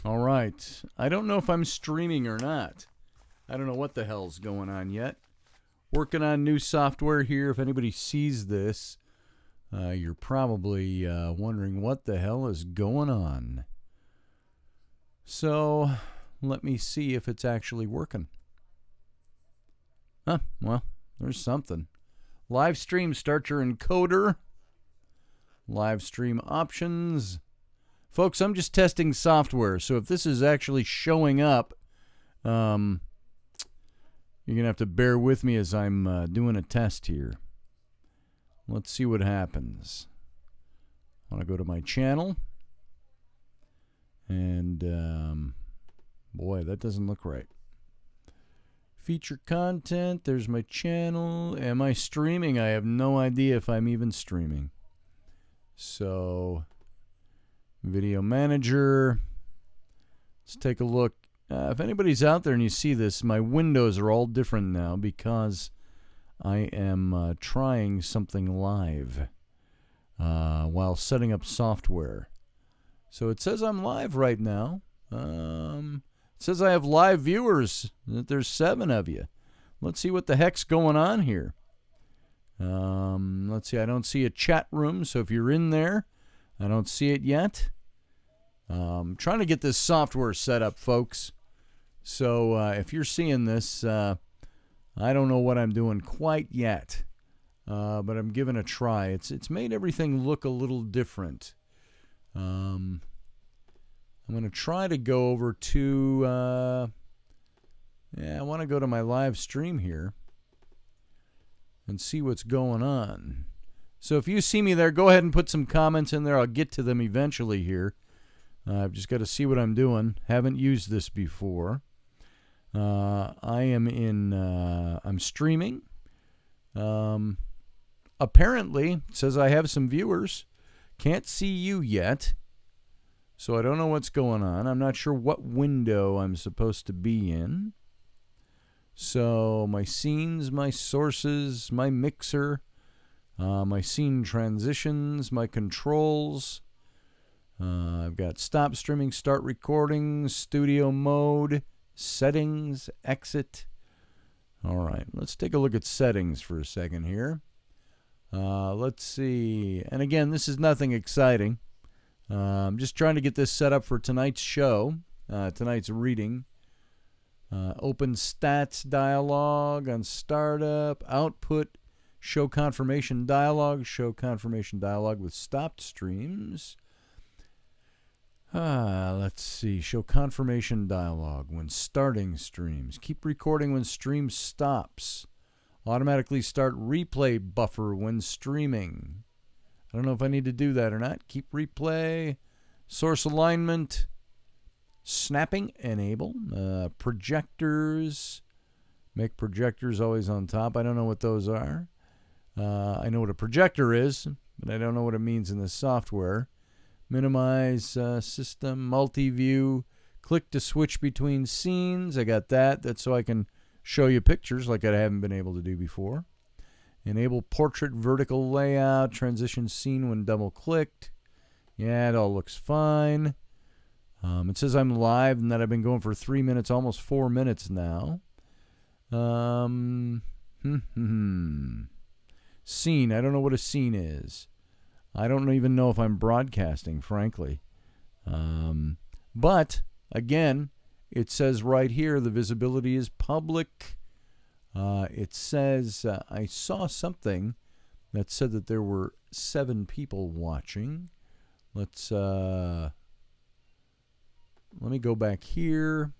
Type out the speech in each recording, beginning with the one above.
All right. I don't know if I'm streaming or not. I don't know what the hell's going on yet. Working on new software here. If anybody sees this, you're probably wondering what the hell is going on. So let me see if it's actually working. Huh, well, there's something. LiveStream, start your encoder. LiveStream options. Folks, I'm just testing software, so if this is actually showing up, you're going to have to bear with me as I'm doing a test here. Let's see what happens. I want to go to my channel. And, boy, that doesn't look right. Feature content, there's my channel. Am I streaming? I have no idea if I'm even streaming. So, video manager. Let's take a look. If anybody's out there and you see this, my windows are all different now because I am trying something live while setting up software. So it says I'm live right now. It says I have live viewers, that there's 7 of you. Let's see what the heck's going on here. Let's see, I don't see a chat room, so if you're in there, I don't see it yet. I'm trying to get this software set up, folks. So if you're seeing this, I don't know what I'm doing quite yet, but I'm giving a try. It's made everything look a little different. I'm going to try to go over to, I want to go to my live stream here and see what's going on. So if you see me there, go ahead and put some comments in there. I'll get to them eventually here. I've just got to see what I'm doing. Haven't used this before. I'm streaming. Apparently, it says I have some viewers. Can't see you yet. So I don't know what's going on. I'm not sure what window I'm supposed to be in. So my scenes, my sources, my mixer, my scene transitions, my controls. I've got stop streaming, start recording, studio mode, settings, exit. All right, let's take a look at settings for a second here. Let's see. And again, this is nothing exciting. I'm just trying to get this set up for tonight's show, tonight's reading. Open stats dialog on startup, output, show confirmation dialog with stopped streams. Let's see, show confirmation dialog when starting streams. Keep recording when stream stops. Automatically start replay buffer when streaming. I don't know if I need to do that or not. Keep replay. Source alignment. Snapping, enable. Projectors. Make projectors always on top. I don't know what those are. I know what a projector is, but I don't know what it means in this software. Minimize system, multi-view. Click to switch between scenes. I got that. That's so I can show you pictures like I haven't been able to do before. Enable portrait vertical layout. Transition scene when double clicked. Yeah, it all looks fine. It says I'm live and that I've been going for 3 minutes, almost 4 minutes now. Scene. I don't know what a scene is. I don't even know if I'm broadcasting, frankly. But, again, it says right here the visibility is public. It says, I saw something that said that there were 7 people watching. Let me go back here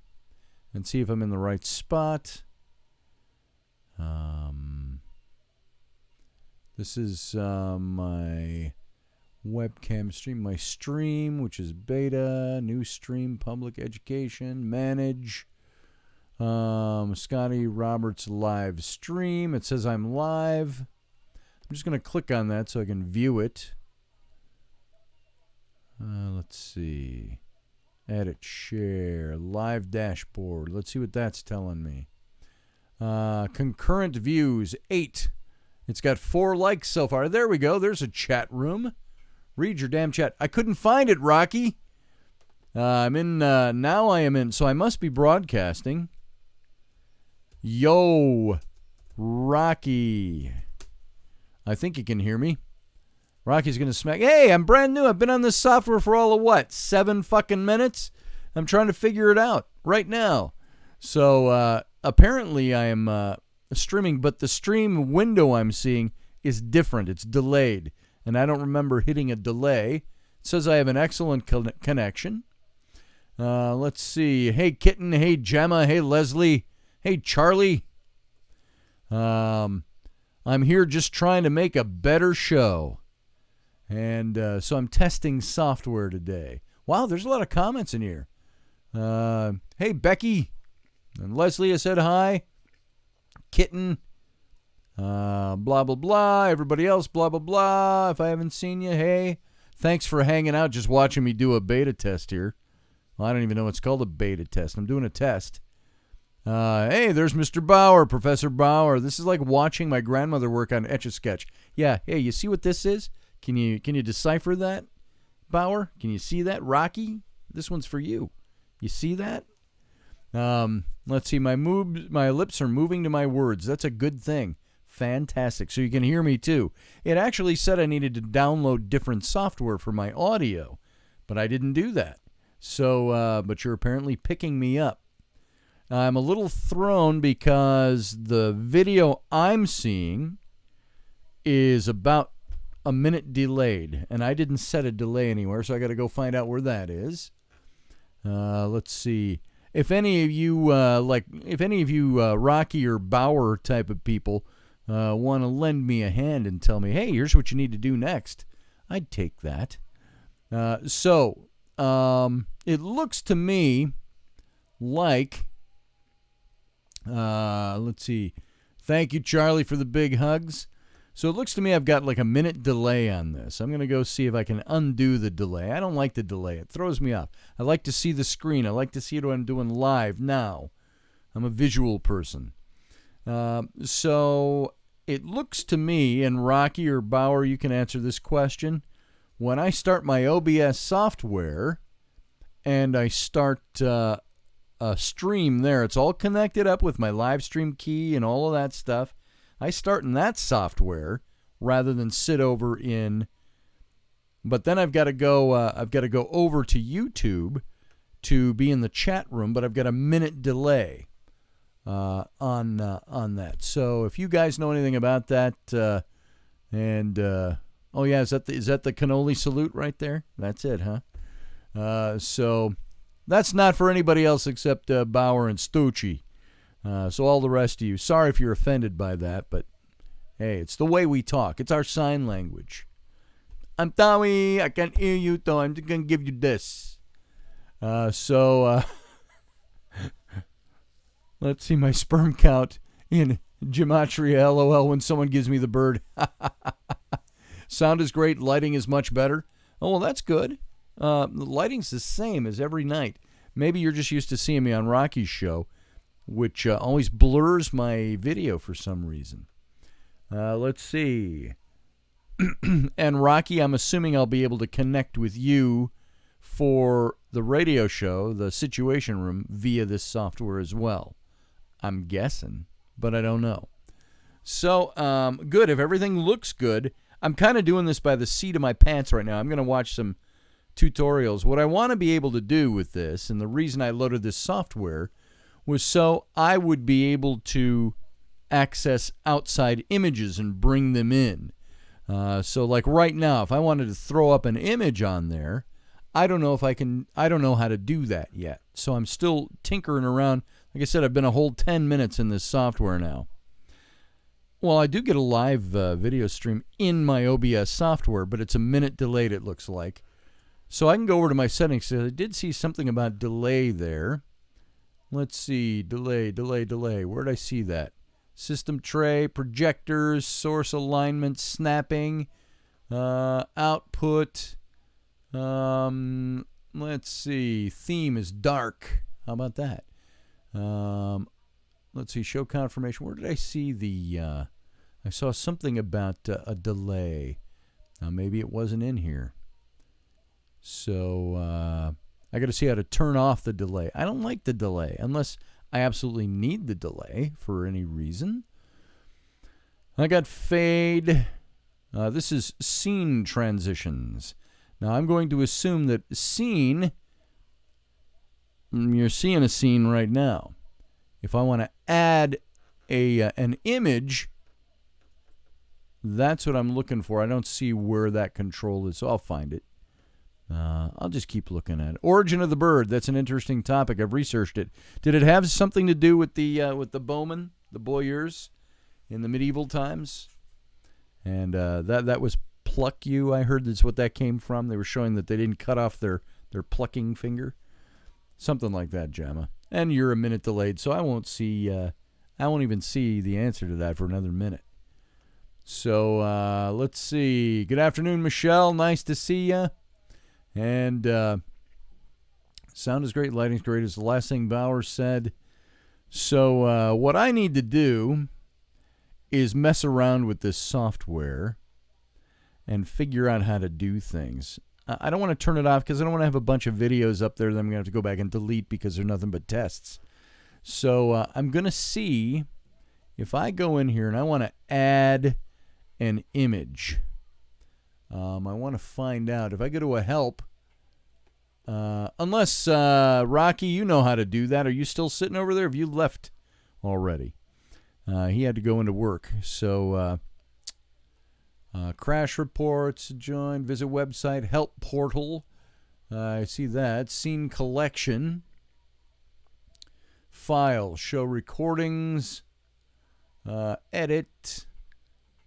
and see if I'm in the right spot. This is my webcam stream, my stream, which is beta, new stream, public education, manage, Scotty Roberts live stream. It says I'm live. I'm just going to click on that so I can view it. Let's see. Edit, share, live dashboard. Let's see what that's telling me. Concurrent views, 8. It's got 4 likes so far. There we go. There's a chat room. Read your damn chat. I couldn't find it, Rocky. I'm in, now I am in, so I must be broadcasting. Yo, Rocky. I think you can hear me. Rocky's going to smack. Hey, I'm brand new. I've been on this software for all of what? 7 fucking minutes? I'm trying to figure it out right now. So apparently I am streaming, but the stream window I'm seeing is different. It's delayed, and I don't remember hitting a delay. It says I have an excellent connection. Let's see. Hey, Kitten. Hey, Gemma. Hey, Leslie. Hey, Charlie. I'm here just trying to make a better show. And so I'm testing software today. Wow, there's a lot of comments in here. Hey, Becky. And Leslie, I said hi. Kitten. Blah, blah, blah. Everybody else, blah, blah, blah. If I haven't seen you, hey. Thanks for hanging out, just watching me do a beta test here. Well, I don't even know what's called a beta test. I'm doing a test. Hey, there's Mr. Bauer, Professor Bauer. This is like watching my grandmother work on Etch-a-Sketch. Yeah, hey, you see what this is? Can you decipher that, Bauer? Can you see that? Rocky, this one's for you. You see that? Let's see. My lips are moving to my words. That's a good thing. Fantastic. So you can hear me too. It actually said I needed to download different software for my audio, but I didn't do that. So, but you're apparently picking me up. I'm a little thrown because the video I'm seeing is about a minute delayed, and I didn't set a delay anywhere, so I got to go find out where that is. Let's see. If any of you Rocky or Bauer type of people want to lend me a hand and tell me, hey, here's what you need to do next, I'd take that. So it looks to me like, let's see. Thank you, Charlie, for the big hugs. So it looks to me I've got like a minute delay on this. I'm going to go see if I can undo the delay. I don't like the delay. It throws me off. I like to see the screen. I like to see what I'm doing live now. I'm a visual person. So it looks to me, and Rocky or Bauer, you can answer this question. When I start my OBS software and I start a stream there, it's all connected up with my LiveStream key and all of that stuff. I start in that software rather than sit over in. But then I've got to go over to YouTube to be in the chat room. But I've got a minute delay on that. So if you guys know anything about that, oh yeah, is that the cannoli salute right there? That's it, huh? So that's not for anybody else except Bauer and Stucci. So all the rest of you, sorry if you're offended by that, but hey, it's the way we talk. It's our sign language. I'm Tommy. I can't hear you, so I'm just going to give you this. Let's see my sperm count in gematria, LOL, when someone gives me the bird. Sound is great. Lighting is much better. Oh, well, that's good. The lighting's the same as every night. Maybe you're just used to seeing me on Rocky's show, which always blurs my video for some reason. Let's see. And Rocky, I'm assuming I'll be able to connect with you for the radio show, the Situation Room, via this software as well. I'm guessing, but I don't know. So, good. If everything looks good, I'm kind of doing this by the seat of my pants right now. I'm going to watch some tutorials. What I want to be able to do with this, and the reason I loaded this software, was so I would be able to access outside images and bring them in. So like right now, if I wanted to throw up an image on there, I don't know how to do that yet. So I'm still tinkering around. Like I said, I've been a whole 10 minutes in this software now. Well, I do get a live video stream in my OBS software, but it's a minute delayed, it looks like. So I can go over to my settings. I did see something about delay there. Let's see, delay. Where did I see that? System tray, projectors, source alignment, snapping, output. Let's see, theme is dark. How about that? Let's see, show confirmation. Where did I see the, I saw something about a delay. Maybe it wasn't in here. So I got to see how to turn off the delay. I don't like the delay unless I absolutely need the delay for any reason. I got fade. This is scene transitions. Now I'm going to assume that scene, you're seeing a scene right now. If I want to add an image, that's what I'm looking for. I don't see where that control is, so I'll find it. I'll just keep looking at it. Origin of the bird. That's an interesting topic. I've researched it. Did it have something to do with the bowmen, the boyars, in the medieval times? And that was pluck you. I heard that's what that came from. They were showing that they didn't cut off their plucking finger, something like that, Jamma. And you're a minute delayed, so I won't even see the answer to that for another minute. So let's see. Good afternoon, Michelle. Nice to see you. And sound is great, lighting's great, is the last thing Bauer said. So what I need to do is mess around with this software and figure out how to do things. I don't want to turn it off because I don't want to have a bunch of videos up there that I'm going to have to go back and delete because they're nothing but tests. So I'm going to see if I go in here and I want to add an image. I want to find out if I go to a help, unless Rocky, you know how to do that. Are you still sitting over there? Have you left already? He had to go into work. So crash reports, join, visit website, help portal. I see that. Scene collection, file, show recordings, edit,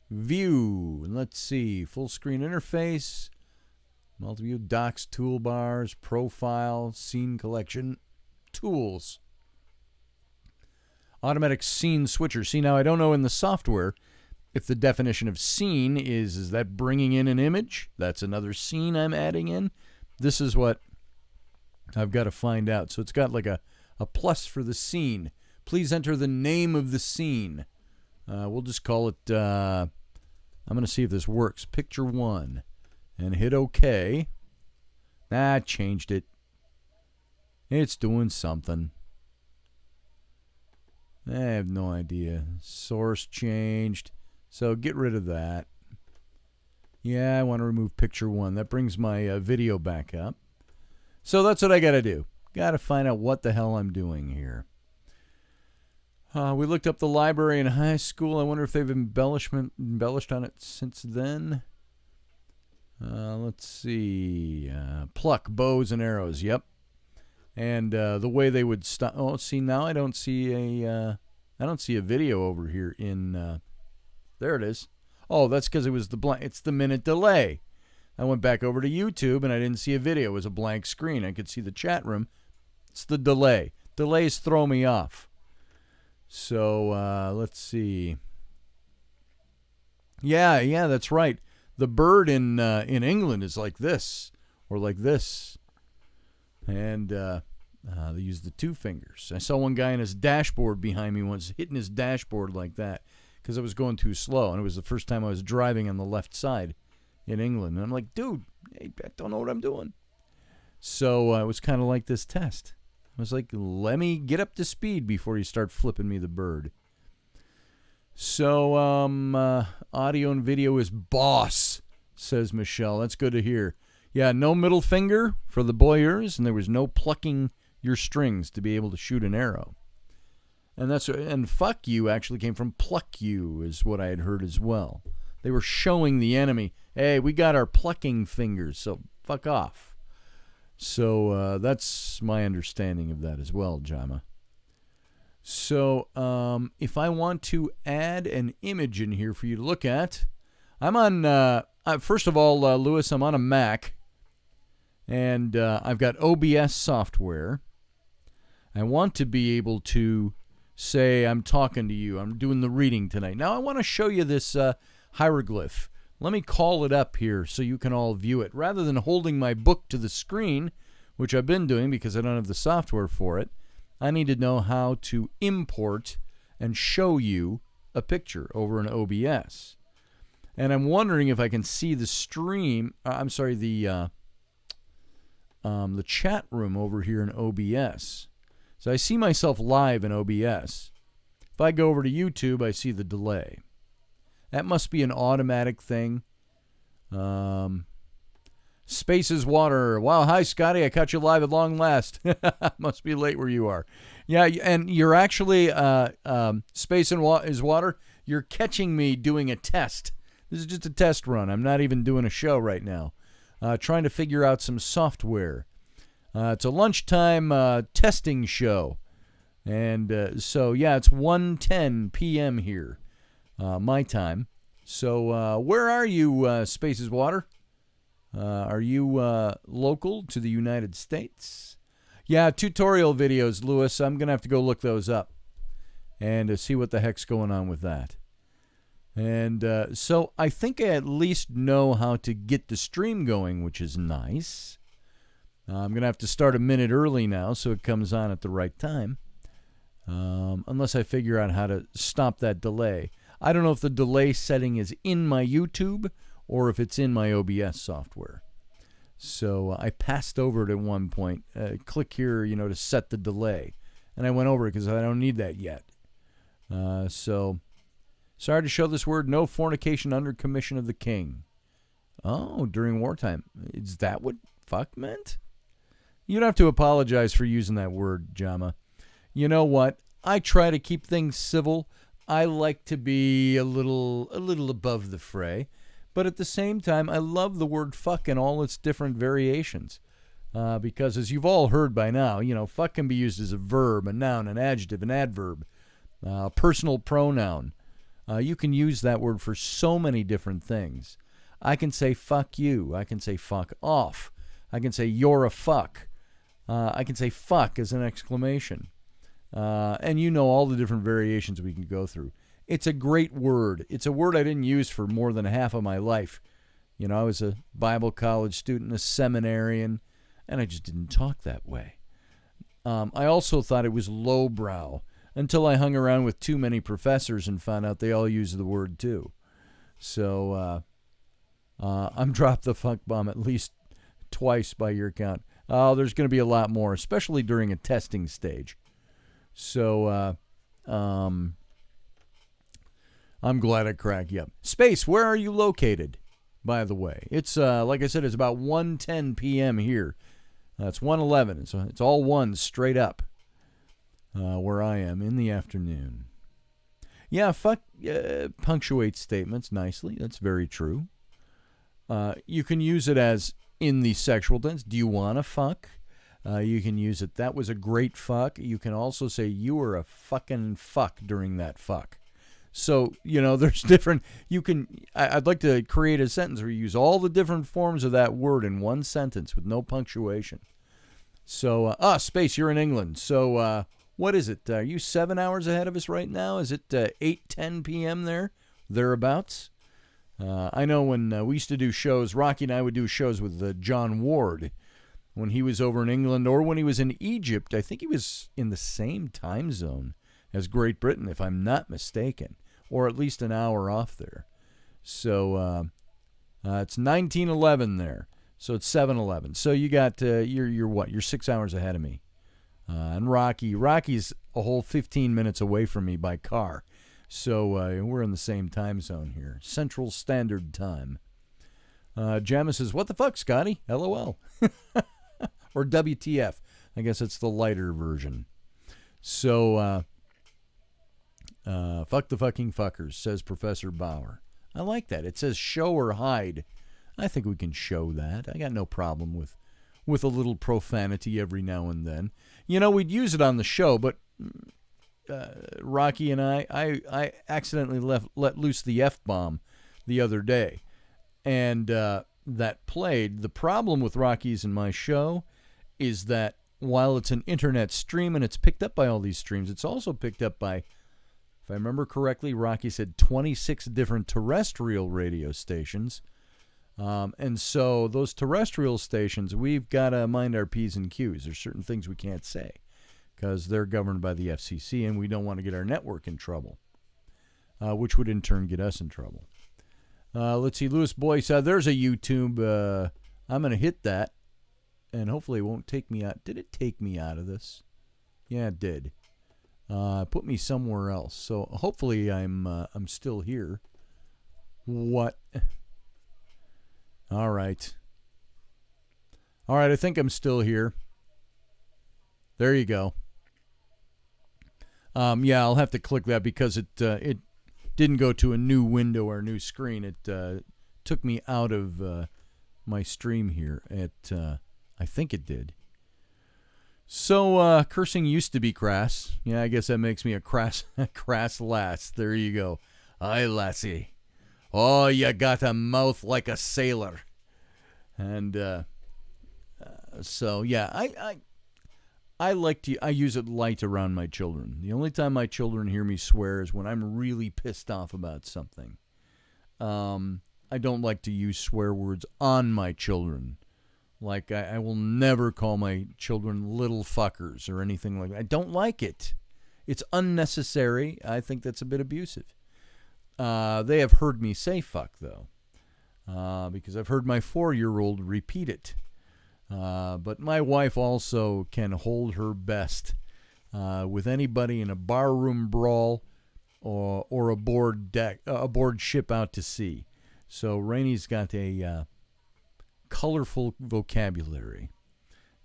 view, and let's see, full screen interface, multi-view, docs, toolbars, profile, scene collection, tools, automatic scene switcher. See, now I don't know in the software if the definition of scene is that bringing in an image? That's another scene I'm adding in. This is what I've got to find out. So it's got like a plus for the scene. Please enter the name of the scene. We'll just call it, I'm going to see if this works. Picture 1. And hit OK. Changed it. It's doing something. I have no idea. Source changed. So get rid of that. Yeah, I want to remove picture 1. That brings my video back up. So that's what I got to do. Got to find out what the hell I'm doing here. We looked up the library in high school. I wonder if they've embellished on it since then. Let's see. Pluck, bows, and arrows. Yep. And the way they would stop. Oh, see, now I don't see a video over here in. There it is. Oh, that's because it was it's the minute delay. I went back over to YouTube and I didn't see a video. It was a blank screen. I could see the chat room. It's the delay. Delays throw me off. So let's see. Yeah, that's right. The bird in England is like this or like this, and they use the 2 fingers. I saw one guy in his dashboard behind me once hitting his dashboard like that because I was going too slow, and it was the first time I was driving on the left side in England. And I'm like, dude, I don't know what I'm doing. So it was kind of like this test. I was like, let me get up to speed before you start flipping me the bird. So audio and video is boss, says Michelle. That's good to hear. Yeah, no middle finger for the boyers, and there was no plucking your strings to be able to shoot an arrow. And fuck you actually came from pluck you, is what I had heard as well. They were showing the enemy, hey, we got our plucking fingers, so fuck off. So that's my understanding of that as well, Jama. So if I want to add an image in here for you to look at, I'm on, first of all, Lewis, I'm on a Mac, and I've got OBS software. I want to be able to say I'm talking to you. I'm doing the reading tonight. Now I want to show you this hieroglyph. Let me call it up here so you can all view it. Rather than holding my book to the screen, which I've been doing because I don't have the software for it, I need to know how to import and show you a picture over an OBS. And I'm wondering if I can see the stream, the the chat room over here in OBS. So I see myself live in OBS. If I go over to YouTube, I see the delay. That must be an automatic thing. Space is water. Wow, hi, Scotty. I caught you live at long last. Must be late where you are. Yeah, and you're actually, Space is water. You're catching me doing a test. This is just a test run. I'm not even doing a show right now. Trying to figure out some software. It's a lunchtime testing show. And so, yeah, it's 1:10 p.m. here, my time. So where are you, Space is water? Are you local to the United States? Yeah, tutorial videos, Lewis. I'm going to have to go look those up and see what the heck's going on with that. And so I think I at least know how to get the stream going, which is nice. I'm going to have to start a minute early now so it comes on at the right time. Unless I figure out how to stop that delay. I don't know if the delay setting is in my YouTube or if it's in my OBS software. So I passed over it at one point. Click here, to set the delay. And I went over it because I don't need that yet. So, sorry to show this word, no fornication under commission of the king. Oh, during wartime. Is that what fuck meant? You don't have to apologize for using that word, Jama. You know what? I try to keep things civil. I like to be a little above the fray. But at the same time, I love the word fuck in all its different variations. Because as you've all heard by now, fuck can be used as a verb, a noun, an adjective, an adverb, personal pronoun. You can use that word for so many different things. I can say fuck you. I can say fuck off. I can say you're a fuck. I can say fuck as an exclamation. And all the different variations we can go through. It's a great word. It's a word I didn't use for more than half of my life. I was a Bible college student, a seminarian, and I just didn't talk that way. I also thought it was lowbrow until I hung around with too many professors and found out they all use the word too. So I'm dropped the fuck bomb at least twice by your count. Oh, there's going to be a lot more, especially during a testing stage. So, I'm glad I cracked you up. Space, where are you located, by the way? It's, like I said, it's about 1:10 p.m. here. It's 1:11, so it's all ones straight up where I am in the afternoon. Yeah, fuck punctuates statements nicely. That's very true. You can use it as in the sexual tense. Do you want to fuck? You can use it. That was a great fuck. You can also say you were a fucking fuck during that fuck. So, there's different, I'd like to create a sentence where you use all the different forms of that word in one sentence with no punctuation. So, Space, you're in England. So, what is it? Are you 7 hours ahead of us right now? Is it 8:10 p.m. there? Thereabouts? I know when we used to do shows, Rocky and I would do shows with John Ward when he was over in England, or when he was in Egypt. I think he was in the same time zone as Great Britain, if I'm not mistaken, or at least an hour off there. So it's 19:11 there. So it's 7:11. So you got you're what? You're 6 hours ahead of me. And Rocky's a whole 15 minutes away from me by car. So we're in the same time zone here, Central Standard Time. Jamma says, "What the fuck, Scotty? LOL." Or WTF. I guess it's the lighter version. So, fuck the fucking fuckers, says Professor Bauer. I like that. It says show or hide. I think we can show that. I got no problem with a little profanity every now and then. We'd use it on the show, but Rocky and I accidentally let loose the F-bomb the other day. And that played. The problem with Rocky's and my show is that while it's an internet stream and it's picked up by all these streams, it's also picked up by, if I remember correctly, Rocky said 26 different terrestrial radio stations. And so those terrestrial stations, we've got to mind our P's and Q's. There's certain things we can't say because they're governed by the FCC, and we don't want to get our network in trouble, which would in turn get us in trouble. Let's see, Lewis Boyce, there's a YouTube. I'm going to hit that. and hopefully it won't take me out. Did it take me out of this? Yeah, it did. Put me somewhere else. So hopefully I'm still here. What? All right. I think I'm still here. There you go. Yeah, I'll have to click that because it didn't go to a new window or a new screen. It took me out of my stream here. I think it did. So cursing used to be crass. Yeah, I guess that makes me a crass lass. There you go. Aye, lassie. Oh, you got a mouth like a sailor. And so yeah, I use it light around my children. The only time my children hear me swear is when I'm really pissed off about something. I don't like to use swear words on my children. Like, I will never call my children little fuckers or anything like that. I don't like it. It's unnecessary. I think that's a bit abusive. They have heard me say fuck, though, because I've heard my 4-year-old repeat it. But my wife also can hold her best with anybody in a barroom brawl or a board ship out to sea. So Rainey's got a colorful vocabulary.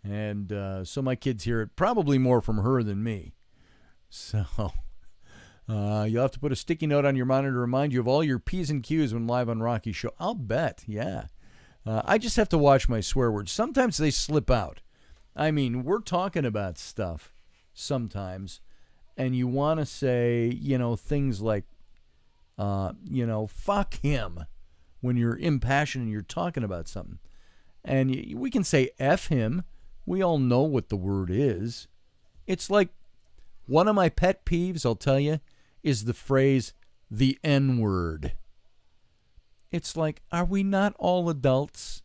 And so my kids hear it probably more from her than me. So you'll have to put a sticky note on your monitor to remind you of all your P's and Q's when live on Rocky's show. I'll bet, yeah. I just have to watch my swear words. Sometimes they slip out. I mean, we're talking about stuff sometimes, and you want to say, things like, fuck him when you're impassioned and you're talking about something. And we can say F him. We all know what the word is. It's like one of my pet peeves, I'll tell you, is the phrase, the N-word. It's like, are we not all adults?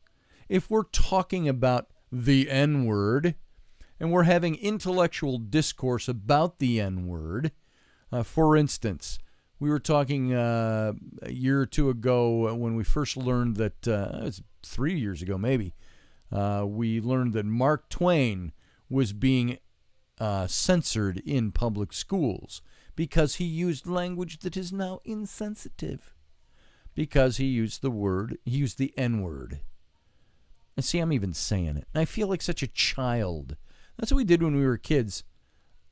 If we're talking about the N-word and we're having intellectual discourse about the N-word, for instance, we were talking a year or two ago when we first learned that, it was 3 years ago maybe, we learned that Mark Twain was being censored in public schools because he used language that is now insensitive. Because he used the N-word. And see, I'm even saying it. And I feel like such a child. That's what we did when we were kids.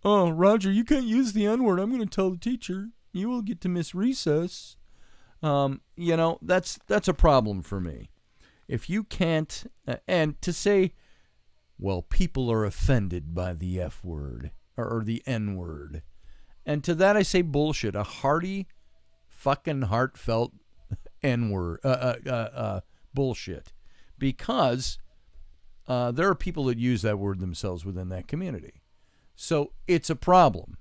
Oh, Roger, you can't use the N-word. I'm going to tell the teacher. You will get to miss recess. That's a problem for me. If you can't, and to say, well, people are offended by the F word or the N word. And to that I say bullshit. A hearty, fucking heartfelt N-word, bullshit. Because there are people that use that word themselves within that community. So it's a problem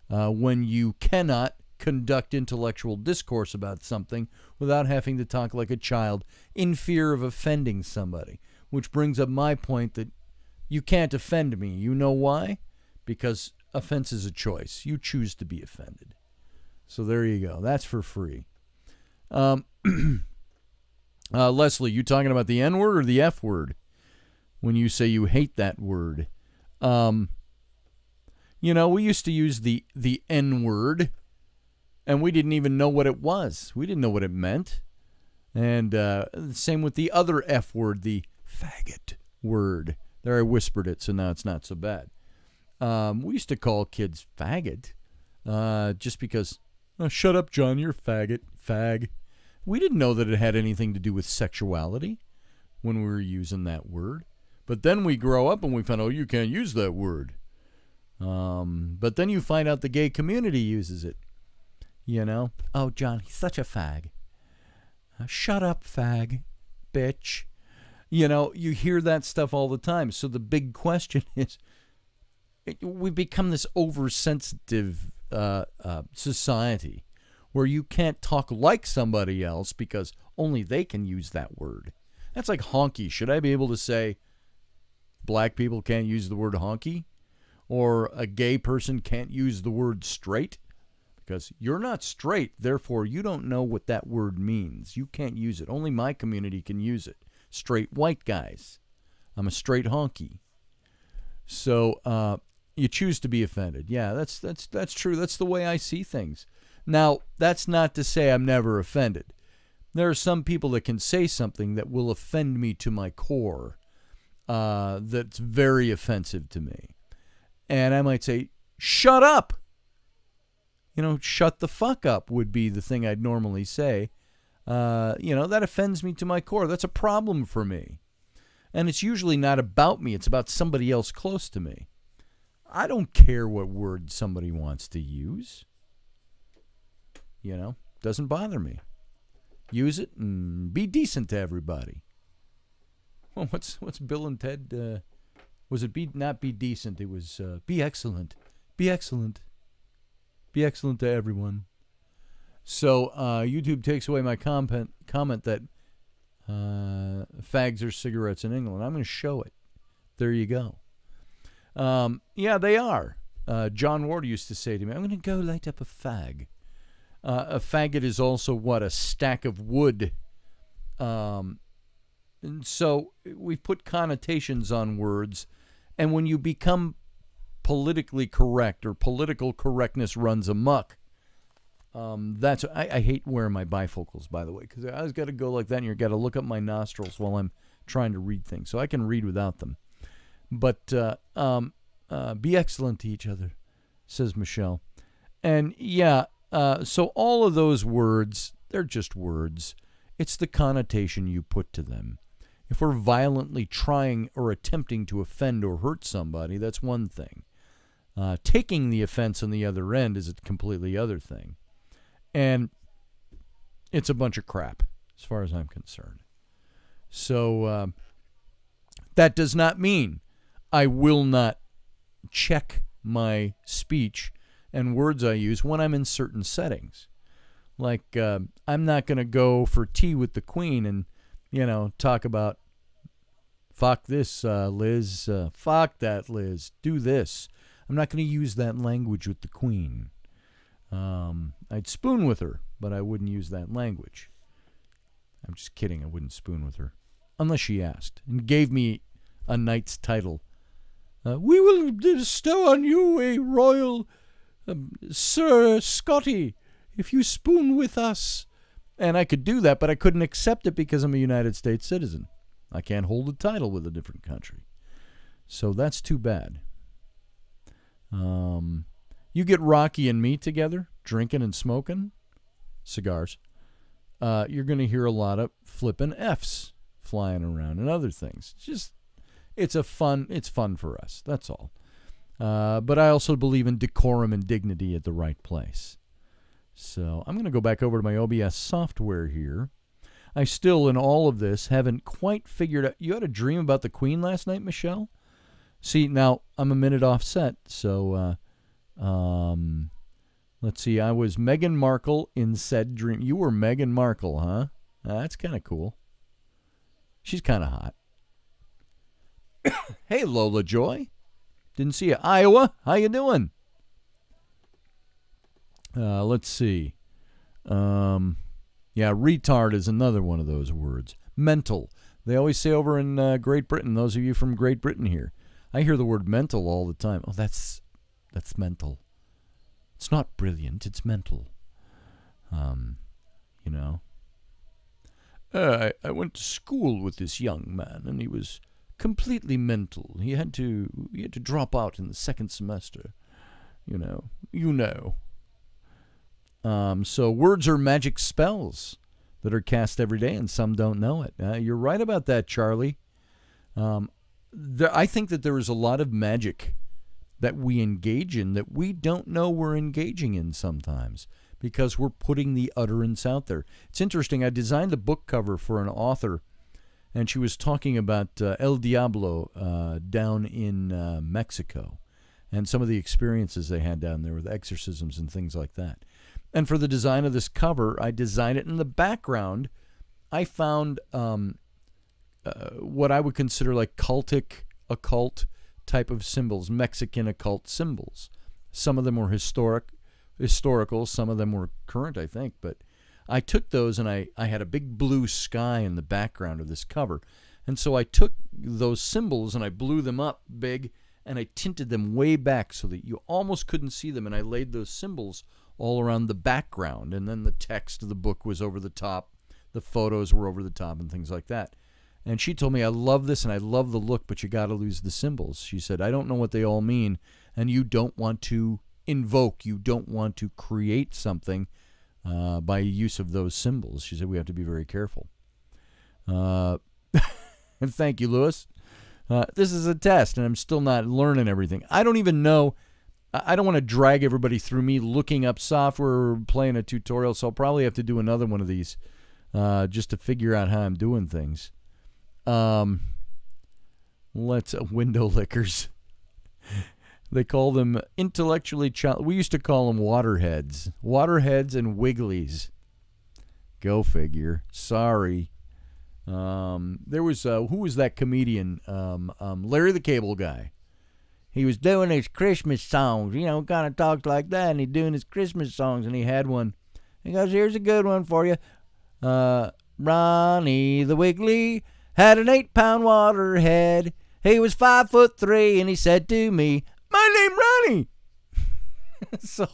when you cannot conduct intellectual discourse about something without having to talk like a child in fear of offending somebody. Which brings up my point that you can't offend me. You know why? Because offense is a choice. You choose to be offended. So there you go. That's for free. Leslie, you talking about the N-word or the F-word when you say you hate that word? We used to use the N-word, and we didn't even know what it was. We didn't know what it meant. And same with the other F-word, the faggot word. There I whispered it, so now it's not so bad. We used to call kids faggot just because, oh, shut up, John, you're faggot, fag. We didn't know that it had anything to do with sexuality when we were using that word. But then we grow up and we find, oh, you can't use that word. But then you find out the gay community uses it. Oh, John, he's such a fag. Shut up, fag, bitch. You hear that stuff all the time. So the big question is, we've become this oversensitive society where you can't talk like somebody else because only they can use that word. That's like honky. Should I be able to say black people can't use the word honky? Or a gay person can't use the word straight? Because you're not straight, therefore you don't know what that word means. You can't use it. Only my community can use it. Straight white guys. I'm a straight honky. So you choose to be offended. Yeah, that's true. That's the way I see things. Now, that's not to say I'm never offended. There are some people that can say something that will offend me to my core, that's very offensive to me. And I might say, shut up. Shut the fuck up would be the thing I'd normally say. That offends me to my core. That's a problem for me. And it's usually not about me. It's about somebody else close to me. I don't care what word somebody wants to use. Doesn't bother me. Use it and be decent to everybody. Well, what's Bill and Ted? Was it not be decent? It was be excellent. Be excellent. Be excellent to everyone. So YouTube takes away my comment that fags are cigarettes in England. I'm going to show it. There you go. Yeah, they are. John Ward used to say to me, I'm going to go light up a fag. A faggot is also a stack of wood. And so we've put connotations on words. And when you become politically correct or political correctness runs amok, I hate wearing my bifocals, by the way, because I always got to go like that, and you got to look up my nostrils while I'm trying to read things. So I can read without them. But be excellent to each other, says Michelle. And yeah, so all of those words, they're just words. It's the connotation you put to them. If we're violently trying or attempting to offend or hurt somebody, that's one thing. Taking the offense on the other end is a completely other thing. And it's a bunch of crap, as far as I'm concerned. So that does not mean I will not check my speech and words I use when I'm in certain settings. Like, I'm not going to go for tea with the Queen and, talk about, fuck this, Liz, fuck that, Liz, do this. I'm not going to use that language with the Queen. I'd spoon with her, but I wouldn't use that language. I'm just kidding. I wouldn't spoon with her. Unless she asked and gave me a knight's title. We will bestow on you a royal Sir Scotty if you spoon with us. And I could do that, but I couldn't accept it because I'm a United States citizen. I can't hold a title with a different country. So that's too bad. You get Rocky and me together, drinking and smoking cigars, you're going to hear a lot of flippin' F's flying around and other things. It's fun for us. That's all. But I also believe in decorum and dignity at the right place. So I'm going to go back over to my OBS software here. I still, in all of this, haven't quite figured out. You had a dream about the Queen last night, Michelle? See, now I'm a minute offset, so let's see. I was Meghan Markle in said dream. You were Meghan Markle, huh? That's kind of cool. She's kind of hot. Hey, Lola Joy. Didn't see you. Iowa, how you doing? Let's see. Yeah, retard is another one of those words. Mental. They always say over in Great Britain, those of you from Great Britain here, I hear the word mental all the time. Oh, that's mental. It's not brilliant. It's mental. I went to school with this young man, and he was completely mental. He had to drop out in the second semester. So words are magic spells that are cast every day, and some don't know it. You're right about that, Charlie. I think that there is a lot of magic that we engage in that we don't know we're engaging in sometimes because we're putting the utterance out there. It's interesting. I designed a book cover for an author, and she was talking about El Diablo down in Mexico and some of the experiences they had down there with exorcisms and things like that. And for the design of this cover, I designed it in the background. I found what I would consider like cultic, occult type of symbols, Mexican occult symbols. Some of them were historical, some of them were current, I think. But I took those and I had a big blue sky in the background of this cover. And so I took those symbols and I blew them up big and I tinted them way back so that you almost couldn't see them. And I laid those symbols all around the background. And then the text of the book was over the top. The photos were over the top and things like that. And she told me, I love this and I love the look, but you got to lose the symbols. She said, I don't know what they all mean. And you don't want to invoke, you don't want to create something by use of those symbols. She said, we have to be very careful. And thank you, Lewis. This is a test, and I'm still not learning everything. I don't even know. I don't want to drag everybody through me looking up software or playing a tutorial, so I'll probably have to do another one of these just to figure out how I'm doing things. Let's window lickers. They call them intellectually challenged. We used to call them waterheads. Waterheads and wigglies. Go figure. Sorry. There was, who was that comedian? Larry the Cable Guy. He was doing his Christmas songs, you know, kind of talked like that, and he's doing his Christmas songs, and he had one. He goes, here's a good one for you. Ronnie the Wiggly had an 8-pound waterhead. He was 5'3", and he said to me, my name Ronnie. So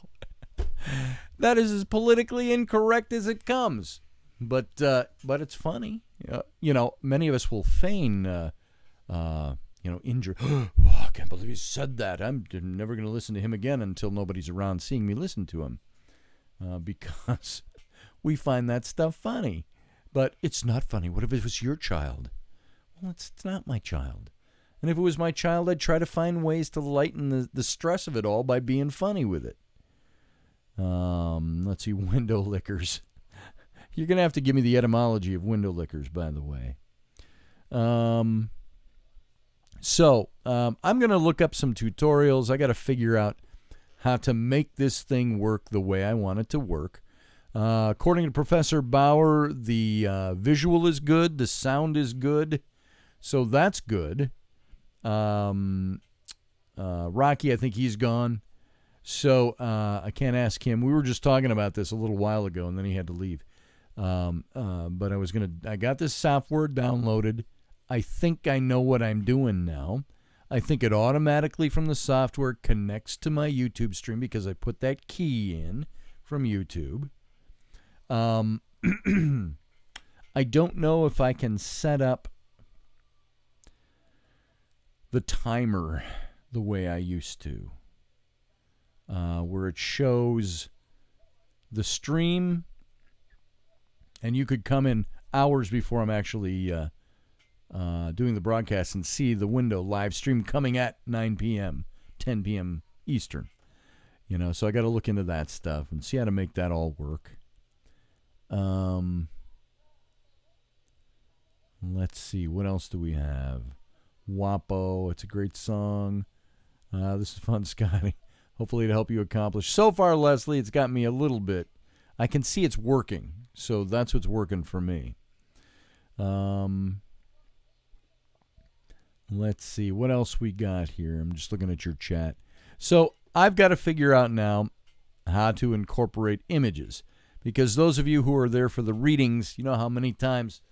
that is as politically incorrect as it comes, but it's funny. You know, many of us will feign, injury. Oh, I can't believe he said that. I'm never going to listen to him again until nobody's around seeing me listen to him, because we find that stuff funny. But it's not funny. What if it was your child? Well, it's not my child. And if it was my child, I'd try to find ways to lighten the stress of it all by being funny with it. Let's see, window lickers. You're going to have to give me the etymology of window lickers, by the way. So I'm going to look up some tutorials. I got to figure out how to make this thing work the way I want it to work. According to Professor Bauer, the visual is good, the sound is good, so that's good. Rocky, I think he's gone, so I can't ask him. We were just talking about this a little while ago, and then he had to leave. But I got this software downloaded. I think I know what I'm doing now. I think it automatically from the software connects to my YouTube stream because I put that key in from YouTube. I don't know if I can set up the timer the way I used to, where it shows the stream, and you could come in hours before I'm actually doing the broadcast and see the window live stream coming at 9 p.m., 10 p.m. Eastern. You know, so I got to look into that stuff and see how to make that all work. Let's see, what else do we have? WAPO, it's a great song. This is fun, Scotty. Hopefully it'll help you accomplish. So far, Leslie, it's got me a little bit. I can see it's working, so that's what's working for me. Let's see, what else we got here? I'm just looking at your chat. So I've got to figure out now how to incorporate images, because those of you who are there for the readings, you know how many times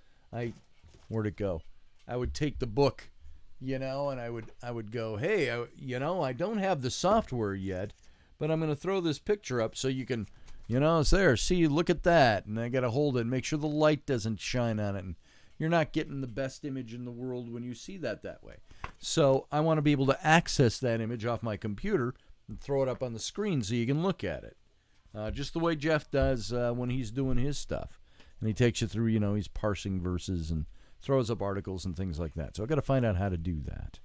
where'd it go? I would take the book, you know, and I would go, hey, I don't have the software yet, but I'm going to throw this picture up so you can, you know, it's there. See, look at that. And I got to hold it and make sure the light doesn't shine on it. And you're not getting the best image in the world when you see that way. So I want to be able to access that image off my computer and throw it up on the screen so you can look at it. Just the way Jeff does when he's doing his stuff. And he takes you through, you know, he's parsing verses and throws up articles and things like that. So I've got to find out how to do that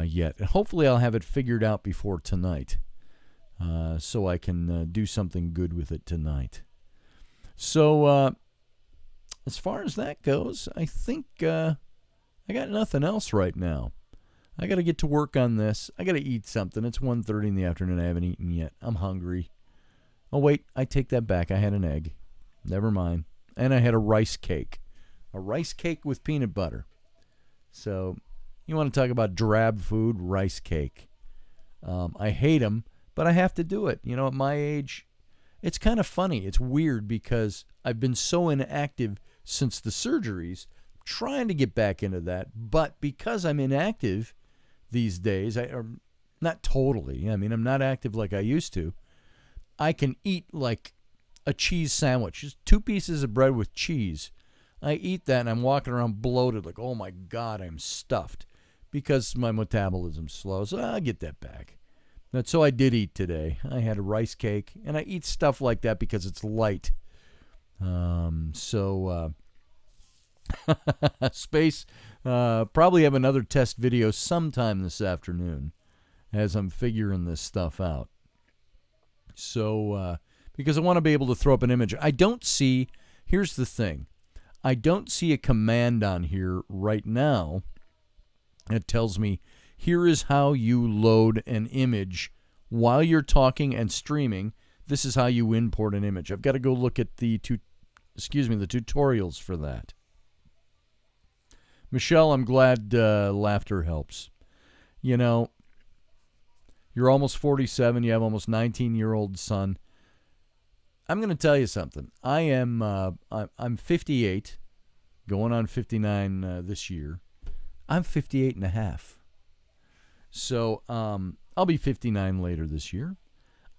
yet. And hopefully I'll have it figured out before tonight so I can do something good with it tonight. So as far as that goes, I think I got nothing else right now. I got to get to work on this. I got to eat something. It's 1:30 in the afternoon. I haven't eaten yet. I'm hungry. Oh, wait, I take that back. I had an egg. Never mind. And I had a rice cake. A rice cake with peanut butter. So you want to talk about drab food? Rice cake. I hate them, but I have to do it. You know, at my age, it's kind of funny. It's weird because I've been so inactive since the surgeries trying to get back into that. But because I'm inactive these days, or not totally, I mean, I'm not active like I used to, I can eat like a cheese sandwich, just 2 pieces of bread with cheese. I eat that and I'm walking around bloated like, oh my God, I'm stuffed because my metabolism's slow. So I'll get that back. So I did eat today. I had a rice cake, and I eat stuff like that because it's light. Space, probably have another test video sometime this afternoon as I'm figuring this stuff out. So, because I want to be able to throw up an image. Here's the thing. I don't see a command on here right now. It tells me, here is how you load an image while you're talking and streaming. This is how you import an image. I've got to go look at the tutorials for that. Michelle, I'm glad laughter helps. You know, you're almost 47. You have almost 19-year-old son. I'm going to tell you something. I'm 58, going on 59 this year. I'm 58 and a half. So I'll be 59 later this year.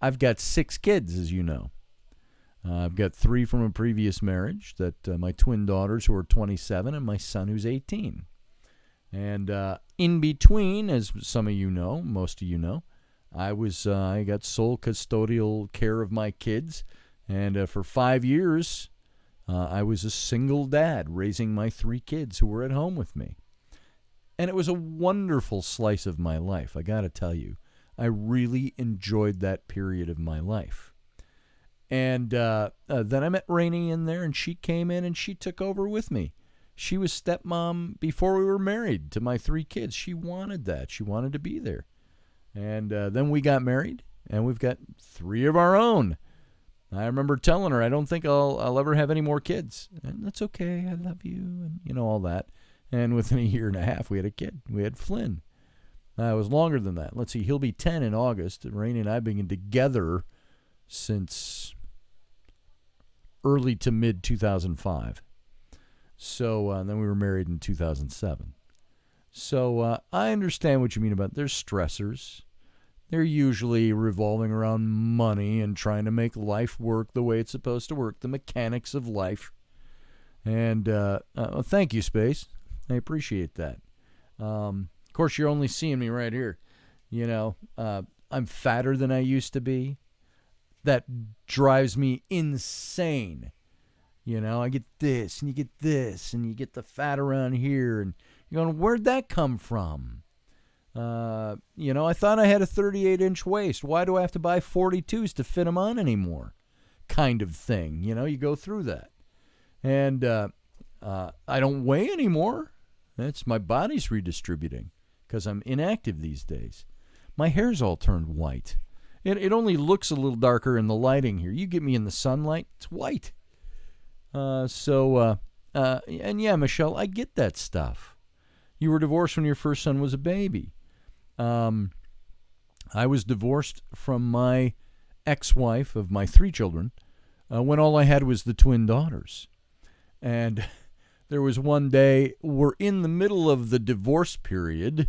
I've got 6 kids, as you know. I've got 3 from a previous marriage, that my twin daughters who are 27 and my son who's 18. And in between, as some of you know, most of you know, I got sole custodial care of my kids. And for 5 years, I was a single dad raising my 3 kids who were at home with me. And it was a wonderful slice of my life, I got to tell you. I really enjoyed that period of my life. And then I met Rainey in there, and she came in and she took over with me. She was stepmom before we were married to my 3 kids. She wanted that. She wanted to be there. And then we got married, and we've got 3 of our own. I remember telling her, I don't think I'll ever have any more kids. And that's okay. I love you, and all that. And within a year and a half, we had a kid. We had Flynn. It was longer than that. Let's see, he'll be 10 in August. Rainey and I have been together since early to mid 2005. So then we were married in 2007. So I understand what you mean about there's stressors. They're usually revolving around money and trying to make life work the way it's supposed to work, the mechanics of life. And thank you, Space. I appreciate that. Of course, you're only seeing me right here. I'm fatter than I used to be. That drives me insane. I get this, and you get this, and you get the fat around here, and you're going, where'd that come from? I thought I had a 38-inch waist. Why do I have to buy 42s to fit them on anymore? Kind of thing. You go through that. And I don't weigh anymore. That's my body's redistributing because I'm inactive these days. My hair's all turned white. It only looks a little darker in the lighting here. You get me in the sunlight, it's white. And yeah, Michelle, I get that stuff. You were divorced when your first son was a baby. I was divorced from my ex-wife of my 3 children when all I had was the twin daughters. And there was one day, we're in the middle of the divorce period,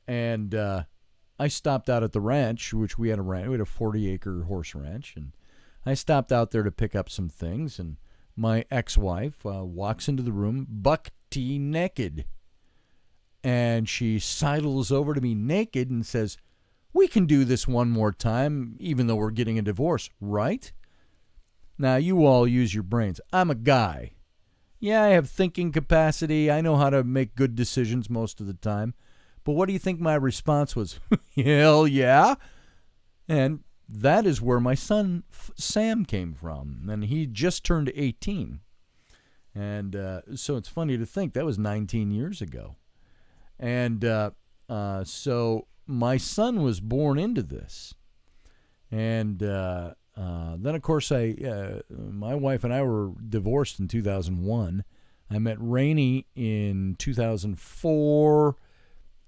and I stopped out at the ranch, which we had a 40-acre horse ranch, and I stopped out there to pick up some things, and my ex-wife walks into the room buck-tea naked, and she sidles over to me naked and says, "We can do this one more time, even though we're getting a divorce, right?" Now, you all use your brains. I'm a guy. Yeah, I have thinking capacity. I know how to make good decisions most of the time. But what do you think my response was? Hell yeah. And that is where my son, Sam, came from. And he just turned 18. And so it's funny to think that was 19 years ago. And so my son was born into this. And then, of course, my wife and I were divorced in 2001. I met Rainey in 2004,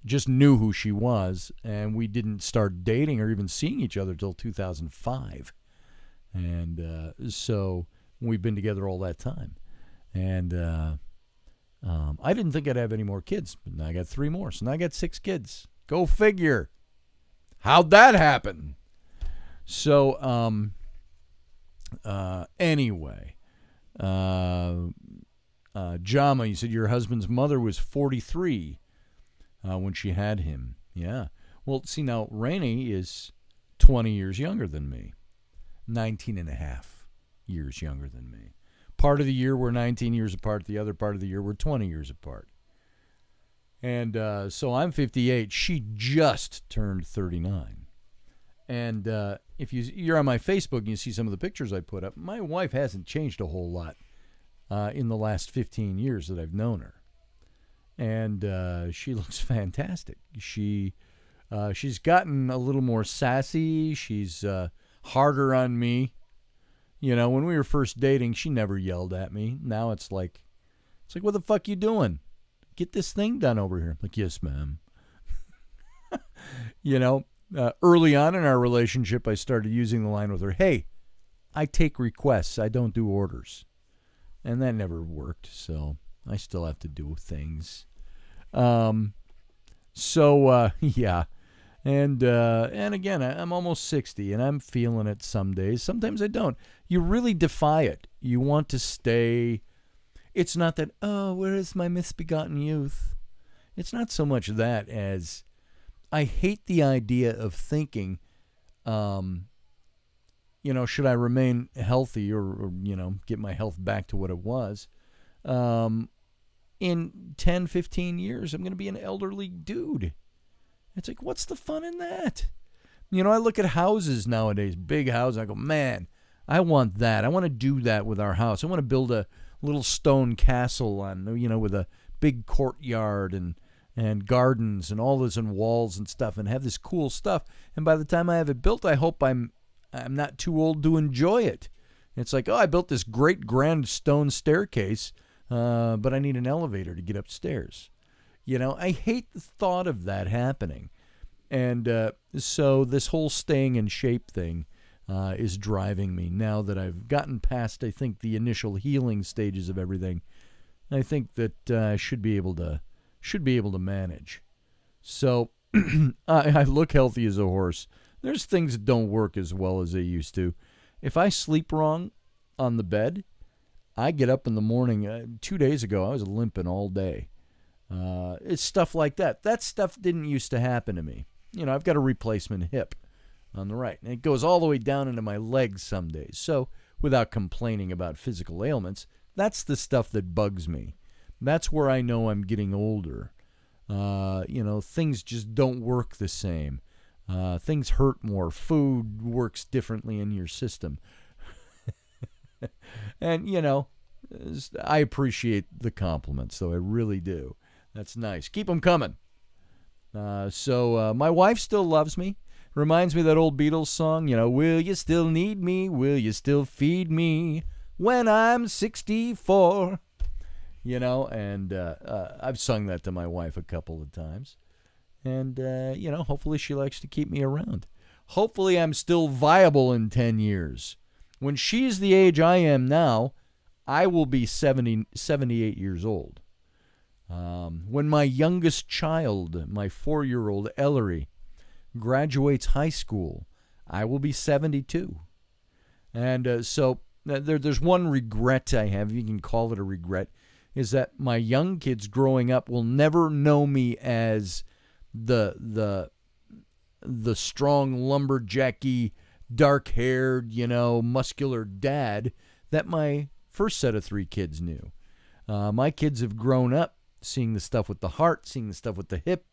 just knew who she was, and we didn't start dating or even seeing each other till 2005. And so we've been together all that time. And I didn't think I'd have any more kids, but now I got 3 more. So now I got 6 kids. Go figure. How'd that happen? So, anyway, Jama, you said your husband's mother was 43 when she had him. Yeah. Well, see, now, Rainey is 20 years younger than me. 19 and a half years younger than me. Part of the year we're 19 years apart. The other part of the year we're 20 years apart. And so I'm 58. She just turned 39. And if you're on my Facebook and you see some of the pictures I put up, my wife hasn't changed a whole lot in the last 15 years that I've known her. And she looks fantastic. She's gotten a little more sassy. She's harder on me. You know, when we were first dating, she never yelled at me. Now it's like, what the fuck you doing? Get this thing done over here. I'm like, yes, ma'am. You know, early on in our relationship, I started using the line with her, hey, I take requests. I don't do orders. And that never worked, so I still have to do things. Yeah. And again, I'm almost 60, and I'm feeling it some days. Sometimes I don't. You really defy it. You want to stay. It's not that, oh, where is my misbegotten youth? It's not so much that as I hate the idea of thinking, should I remain healthy or get my health back to what it was? In 10, 15 years, I'm going to be an elderly dude. It's like, what's the fun in that? I look at houses nowadays, big houses. I go, man, I want that. I want to do that with our house. I want to build a little stone castle with a big courtyard and gardens and all this and walls and stuff and have this cool stuff. And by the time I have it built, I hope I'm not too old to enjoy it. It's like, oh, I built this great grand stone staircase, but I need an elevator to get upstairs. I hate the thought of that happening. And so this whole staying in shape thing is driving me now that I've gotten past, I think, the initial healing stages of everything. I think that I should be able to manage. So I look healthy as a horse. There's things that don't work as well as they used to. If I sleep wrong on the bed, I get up in the morning. 2 days ago, I was limping all day. It's stuff like that. That stuff didn't used to happen to me. I've got a replacement hip on the right, and it goes all the way down into my legs some days. So without complaining about physical ailments, that's the stuff that bugs me. That's where I know I'm getting older. Things just don't work the same. Things hurt more. Food works differently in your system. And, I appreciate the compliments, though I really do. That's nice. Keep them coming. So my wife still loves me. Reminds me of that old Beatles song, will you still need me? Will you still feed me when I'm 64? And I've sung that to my wife a couple of times. And, hopefully she likes to keep me around. Hopefully I'm still viable in 10 years. When she's the age I am now, I will be 78 years old. When my youngest child, my 4-year-old Ellery, graduates high school, I will be 72. And so there's one regret I have, if you can call it a regret, is that my young kids growing up will never know me as the strong, lumberjacky, dark-haired, muscular dad that my first set of 3 kids knew. My kids have grown up seeing the stuff with the heart, seeing the stuff with the hip.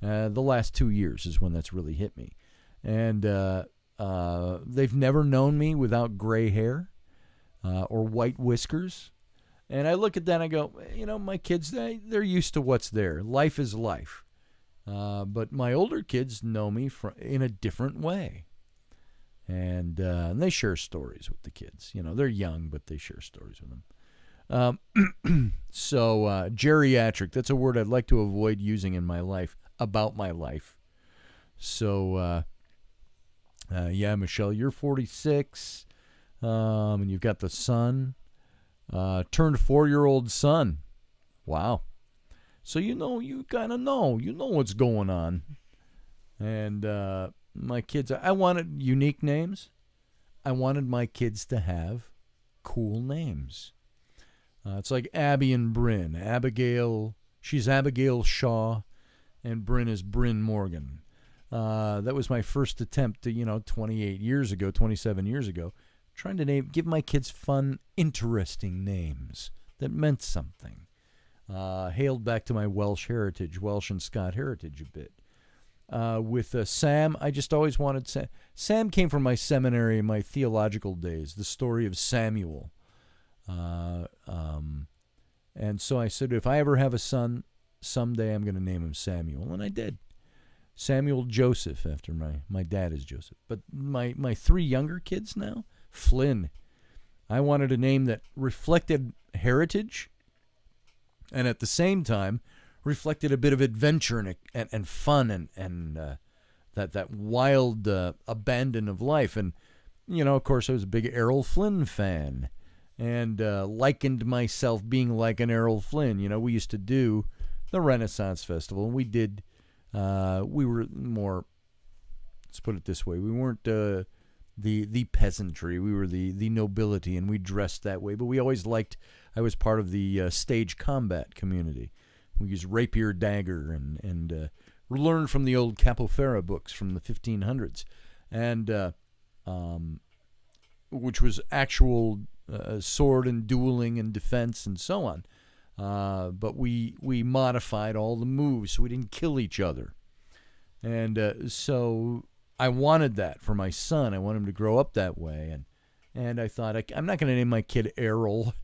The last 2 years is when that's really hit me. And they've never known me without gray hair or white whiskers. And I look at that and I go, my kids, they're used to what's there. Life is life. But my older kids know me in a different way. And they share stories with the kids. They're young, but they share stories with them. So geriatric, that's a word I'd like to avoid using in my life, about my life. So, yeah, Michelle, you're 46, and you've got the son, turned 4-year-old son. Wow. So you kind of know what's going on. And my kids, I wanted unique names. I wanted my kids to have cool names. It's like Abby and Bryn. Abigail, she's Abigail Shaw, and Bryn is Bryn Morgan. That was my first attempt to, 27 years ago, trying to give my kids fun, interesting names that meant something. Hailed back to my Welsh and Scott heritage a bit. With Sam, I just always wanted Sam. Sam came from my seminary in my theological days, the story of Samuel. And so I said, if I ever have a son, someday I'm going to name him Samuel. And I did. Samuel Joseph, after my dad is Joseph. But my three younger kids now, Flynn. I wanted a name that reflected heritage and at the same time reflected a bit of adventure and fun and that wild abandon of life. And, of course, I was a big Errol Flynn fan and likened myself being like an Errol Flynn. We used to do the Renaissance Festival, and we were more, let's put it this way, we weren't the peasantry, we were the nobility, and we dressed that way. But we always I was part of the stage combat community. We used rapier dagger and learned from the old Capo Ferra books from the 1500s, and which was actual sword and dueling and defense and so on. But we modified all the moves so we didn't kill each other. And so I wanted that for my son. I want him to grow up that way. And I thought, I'm not going to name my kid Errol.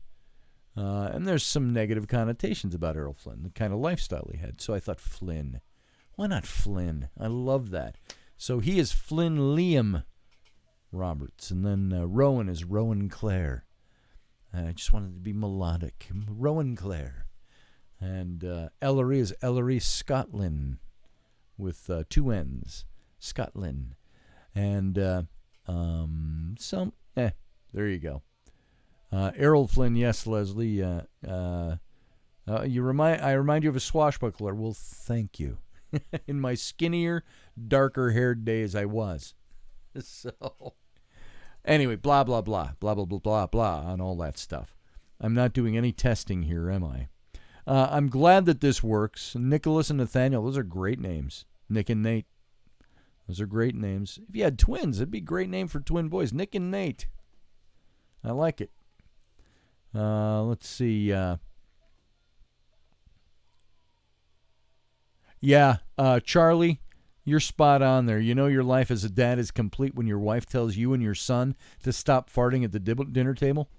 And there's some negative connotations about Errol Flynn, the kind of lifestyle he had. So I thought Flynn. Why not Flynn? I love that. So he is Flynn Liam Roberts. And then Rowan is Rowan Clare. I just wanted to be melodic. Rowan Clare. And Ellery is Ellery Scotland with two N's. Scotland. And there you go. Errol Flynn, yes, Leslie. I remind you of a swashbuckler. Well, thank you. In my skinnier, darker-haired days, I was. So, anyway, blah, blah, blah, blah, blah, blah, blah, blah, and all that stuff. I'm not doing any testing here, am I? I'm glad that this works. Nicholas and Nathaniel, those are great names. Nick and Nate. Those are great names. If you had twins, it'd be a great name for twin boys. Nick and Nate. I like it. Let's see. Charlie, you're spot on there. Your life as a dad is complete when your wife tells you and your son to stop farting at the dinner table.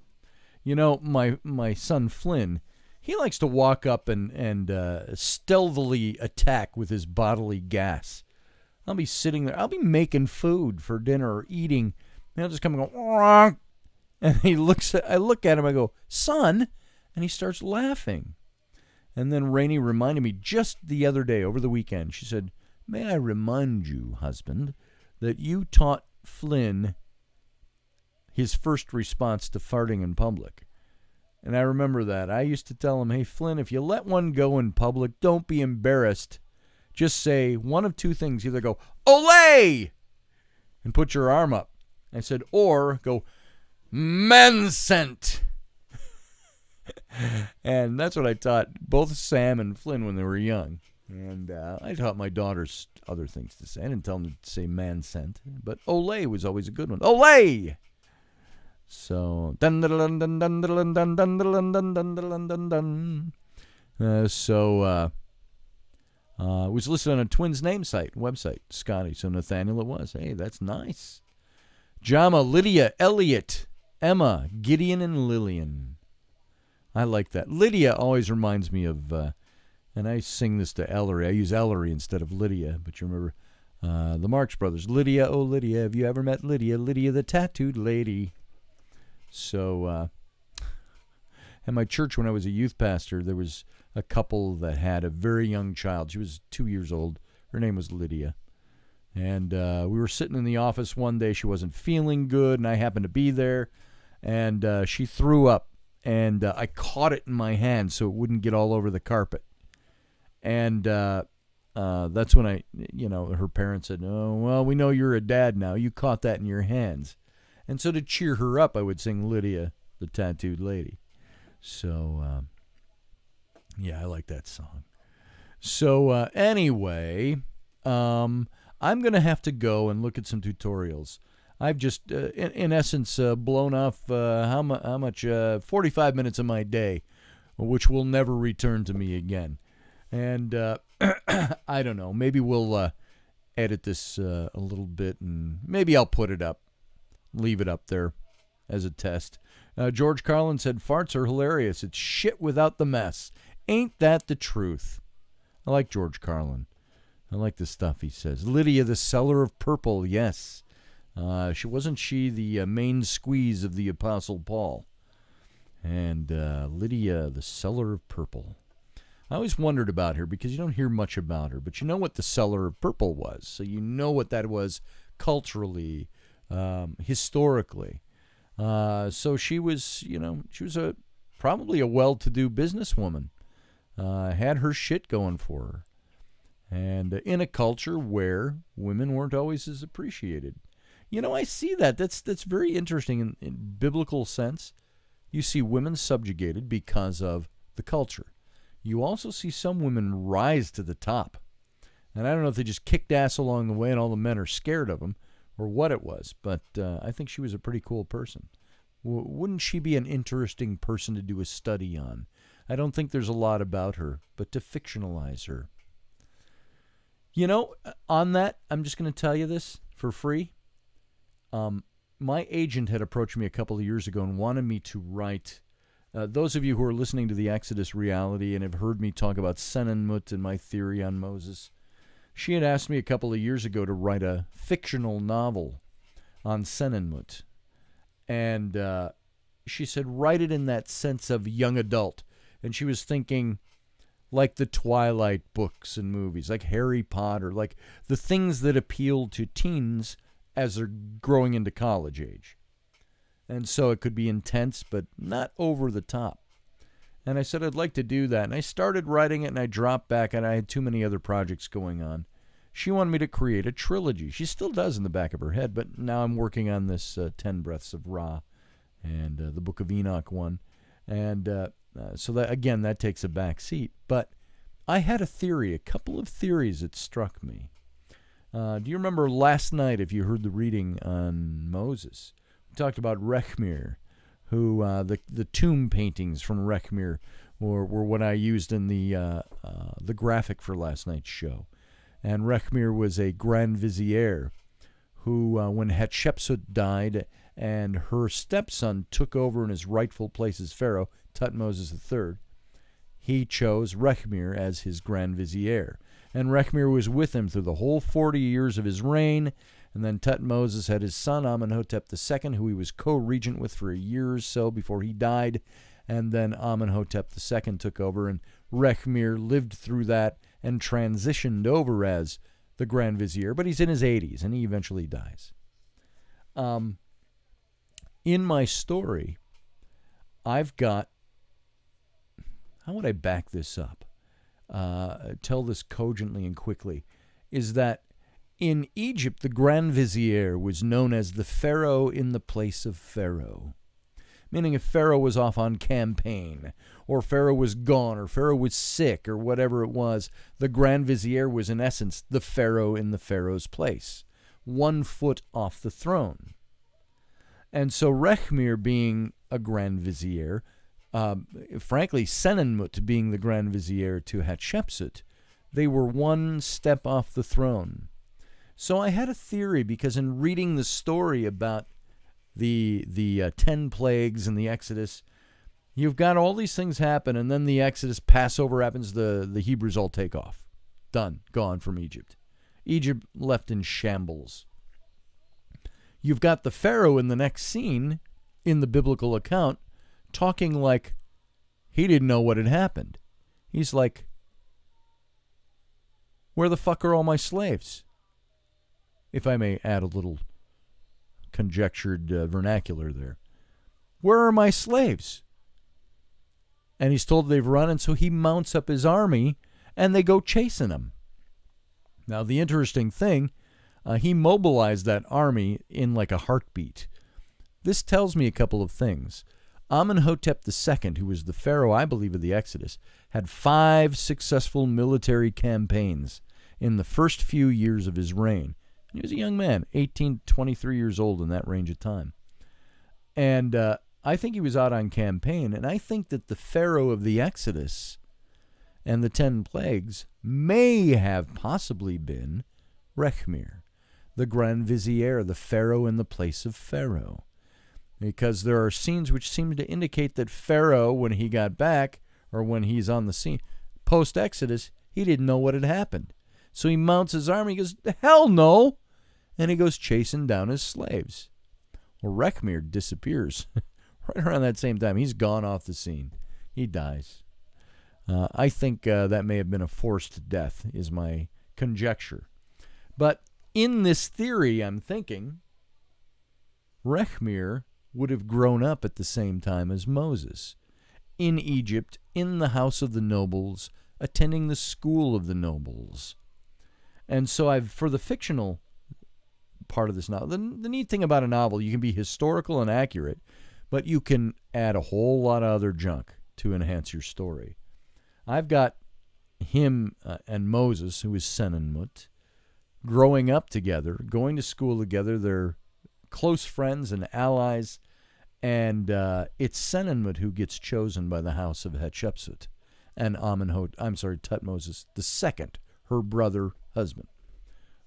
My son Flynn, he likes to walk up and stealthily attack with his bodily gas. I'll be sitting there. I'll be making food for dinner or eating. And I'll just come and go, "Wah!" And I look at him, I go, "Son," and he starts laughing. And then Rainey reminded me just the other day, over the weekend, she said, "May I remind you, husband, that you taught Flynn his first response to farting in public." And I remember that. I used to tell him, "Hey, Flynn, if you let one go in public, don't be embarrassed. Just say one of two things. Either go, 'Olay!' and put your arm up." I said, or go, "Mansent." And that's what I taught both Sam and Flynn when they were young. And I taught my daughters other things to say. I didn't tell them to say "mansent," but "Olay" was always a good one. Olay! So, dun dun dun dun dun dun dun dun dun dun dun dun dun. It was listed on a twins name website, Scotty. So Nathaniel it was. Hey, that's nice. Jama, Lydia, Elliot, Emma, Gideon, and Lillian. I like that. Lydia always reminds me of, and I sing this to Ellery. I use Ellery instead of Lydia, but you remember the Marx Brothers. Lydia, oh Lydia, have you ever met Lydia? Lydia the tattooed lady. So, at my church when I was a youth pastor, there was a couple that had a very young child. She was 2 years old. Her name was Lydia. And we were sitting in the office one day. She wasn't feeling good, and I happened to be there. And she threw up. and I caught it in my hand so it wouldn't get all over the carpet. And that's when her parents said, "Oh, well, we know you're a dad now. You caught that in your hands." And so to cheer her up, I would sing Lydia, the Tattooed Lady. So, I like that song. So, anyway, I'm going to have to go and look at some tutorials. I've just, in essence, blown off how much? 45 minutes of my day, which will never return to me again. And I don't know. Maybe we'll edit this a little bit, and maybe I'll put it up, leave it up there as a test. George Carlin said, "Farts are hilarious. It's shit without the mess. Ain't that the truth?" I like George Carlin. I like the stuff he says. Lydia, the seller of purple, yes. Wasn't she the main squeeze of the Apostle Paul? And Lydia, the seller of purple. I always wondered about her because you don't hear much about her, but you know what the seller of purple was. So you know what that was culturally, historically. So she was, probably a well-to-do businesswoman. Had her shit going for her. And in a culture where women weren't always as appreciated. I see that. That's very interesting in biblical sense. You see women subjugated because of the culture. You also see some women rise to the top. And I don't know if they just kicked ass along the way and all the men are scared of them or what it was, but I think she was a pretty cool person. Wouldn't she be an interesting person to do a study on? I don't think there's a lot about her, but to fictionalize her. On that, I'm just going to tell you this for free. My agent had approached me a couple of years ago and wanted me to write. Those of you who are listening to the Exodus Reality and have heard me talk about Senenmut and my theory on Moses, she had asked me a couple of years ago to write a fictional novel on Senenmut. And she said, write it in that sense of young adult. And she was thinking like the Twilight books and movies, like Harry Potter, like the things that appeal to teens as they're growing into college age. And so it could be intense, but not over the top. And I said I'd like to do that. And I started writing it, and I dropped back, and I had too many other projects going on. She wanted me to create a trilogy. She still does in the back of her head, but now I'm working on this 10 Breaths of Ra and the Book of Enoch one. And so that, again, that takes a back seat. But I had a couple of theories that struck me. Do you remember last night, if you heard the reading on Moses? We talked about Rechmir, who the tomb paintings from Rechmir were what I used in the graphic for last night's show. And Rechmir was a grand vizier who, when Hatshepsut died and her stepson took over in his rightful place as Pharaoh, Tutmosis III, he chose Rechmir as his grand vizier. And Rechmir was with him through the whole 40 years of his reign. And then Tutmosis had his son Amenhotep II, who he was co-regent with for a year or so before he died. And then Amenhotep II took over, and Rechmir lived through that and transitioned over as the Grand Vizier. But he's in his 80s, and he eventually dies. In my story, I've got... How would I back this up? Tell this cogently and quickly, is that in Egypt, the Grand Vizier was known as the Pharaoh in the place of Pharaoh. Meaning if Pharaoh was off on campaign, or Pharaoh was gone, or Pharaoh was sick, or whatever it was, the Grand Vizier was in essence the Pharaoh in the Pharaoh's place, 1 foot off the throne. And so Rechmir being a Grand Vizier, frankly, Senenmut being the Grand Vizier to Hatshepsut, they were 1 step off the throne. So I had a theory, because in reading the story about the 10 plagues and the Exodus, you've got all these things happen, and then the Exodus, Passover happens, the Hebrews all take off. Done. Gone from Egypt. Egypt left in shambles. You've got the Pharaoh in the next scene, in the biblical account, talking like he didn't know what had happened. He's like, where the fuck are all my slaves? If I may add a little conjectured vernacular there. Where are my slaves? And he's told they've run, and so he mounts up his army, and they go chasing him. Now, the interesting thing, he mobilized that army in like a heartbeat. This tells me a couple of things. Amenhotep II, who was the pharaoh, I believe, of the Exodus, had 5 successful military campaigns in the first few years of his reign. He was a young man, 18 to 23 years old in that range of time. And I think he was out on campaign, and I think that the pharaoh of the Exodus and the 10 plagues may have possibly been Rechmir, the Grand Vizier, the pharaoh in the place of Pharaoh. Because there are scenes which seem to indicate that Pharaoh, when he got back, or when he's on the scene, post-Exodus, he didn't know what had happened. So he mounts his army, he goes, hell no! And he goes chasing down his slaves. Well, Rechmir disappears right around that same time. He's gone off the scene. He dies. I think that may have been a forced death, is my conjecture. But in this theory, I'm thinking, Rechmir would have grown up at the same time as Moses, in Egypt, in the house of the nobles, attending the school of the nobles. And so for the fictional part of this novel, the neat thing about a novel, you can be historical and accurate, but you can add a whole lot of other junk to enhance your story. I've got him and Moses, who is Senenmut, growing up together, going to school together. They're close friends and allies, and it's Senenmut who gets chosen by the house of Hatshepsut and Tutmosis II, her brother husband,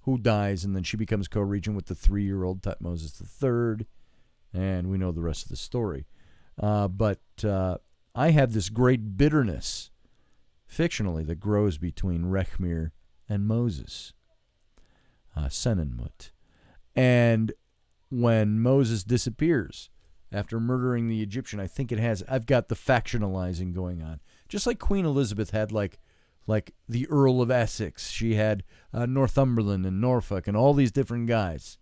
who dies, and then she becomes co-regent with the 3-year-old Tutmosis III, and we know the rest of the story. But I have this great bitterness, fictionally, that grows between Rechmir and Moses, Senenmut. And when Moses disappears after murdering the Egyptian, I've got the factionalizing going on. Just like Queen Elizabeth had like the Earl of Essex. She had Northumberland and Norfolk and all these different guys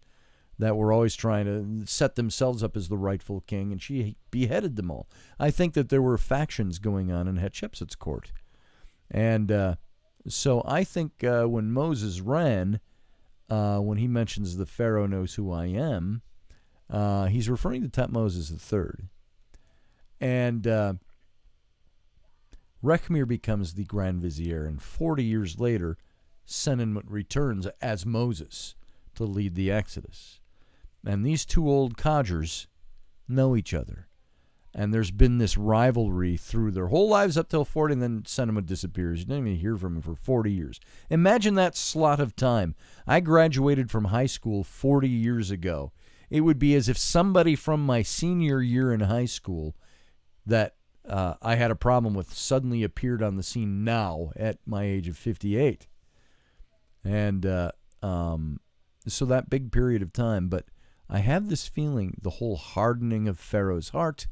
that were always trying to set themselves up as the rightful king, and she beheaded them all. I think that there were factions going on in Hatshepsut's court. And so I think when Moses ran, when he mentions the Pharaoh knows who I am, he's referring to Tutmosis III. And Rechmir becomes the Grand Vizier, and 40 years later, Senenmut returns as Moses to lead the Exodus. And these two old codgers know each other. And there's been this rivalry through their whole lives up till 40, and then Senenmut disappears. You didn't even hear from him for 40 years. Imagine that slot of time. I graduated from high school 40 years ago. It would be as if somebody from my senior year in high school that I had a problem with suddenly appeared on the scene now at my age of 58. And so that big period of time. But I have this feeling, the whole hardening of Pharaoh's heart,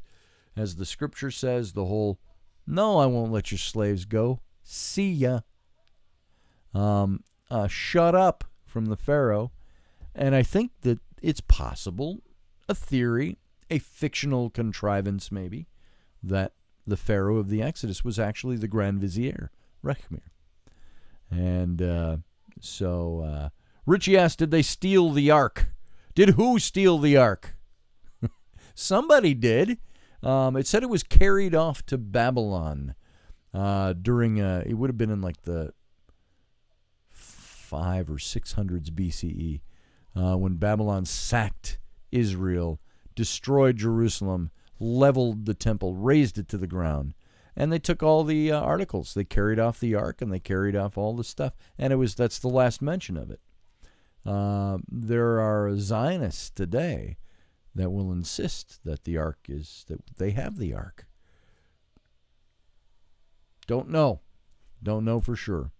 as the scripture says, the whole, no, I won't let your slaves go. See ya. Shut up from the Pharaoh. And I think that it's possible, a theory, a fictional contrivance maybe, that the Pharaoh of the Exodus was actually the Grand Vizier, Rechmir. And so Richie asked, did they steal the ark? Did who steal the ark? Somebody did. It said it was carried off to Babylon during, it would have been in like the 500s or 600s BCE, when Babylon sacked Israel, destroyed Jerusalem, leveled the temple, razed it to the ground. And they took all the articles. They carried off the ark, and they carried off all the stuff. And that's the last mention of it. There are Zionists today that will insist that that they have the ark. Don't know for sure.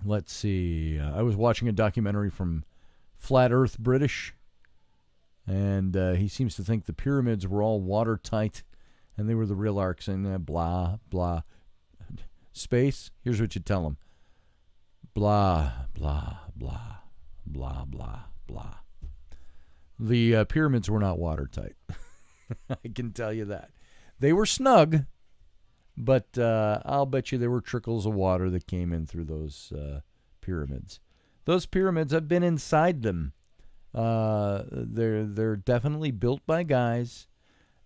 Let's see. I was watching a documentary from Flat Earth British, and he seems to think the pyramids were all watertight, and they were the real arks, and blah, blah. Space, here's what you tell them. Blah, blah, blah, blah, blah, blah. The pyramids were not watertight. I can tell you that. They were snug, but I'll bet you there were trickles of water that came in through those pyramids. Those pyramids, I've been inside them. They're definitely built by guys,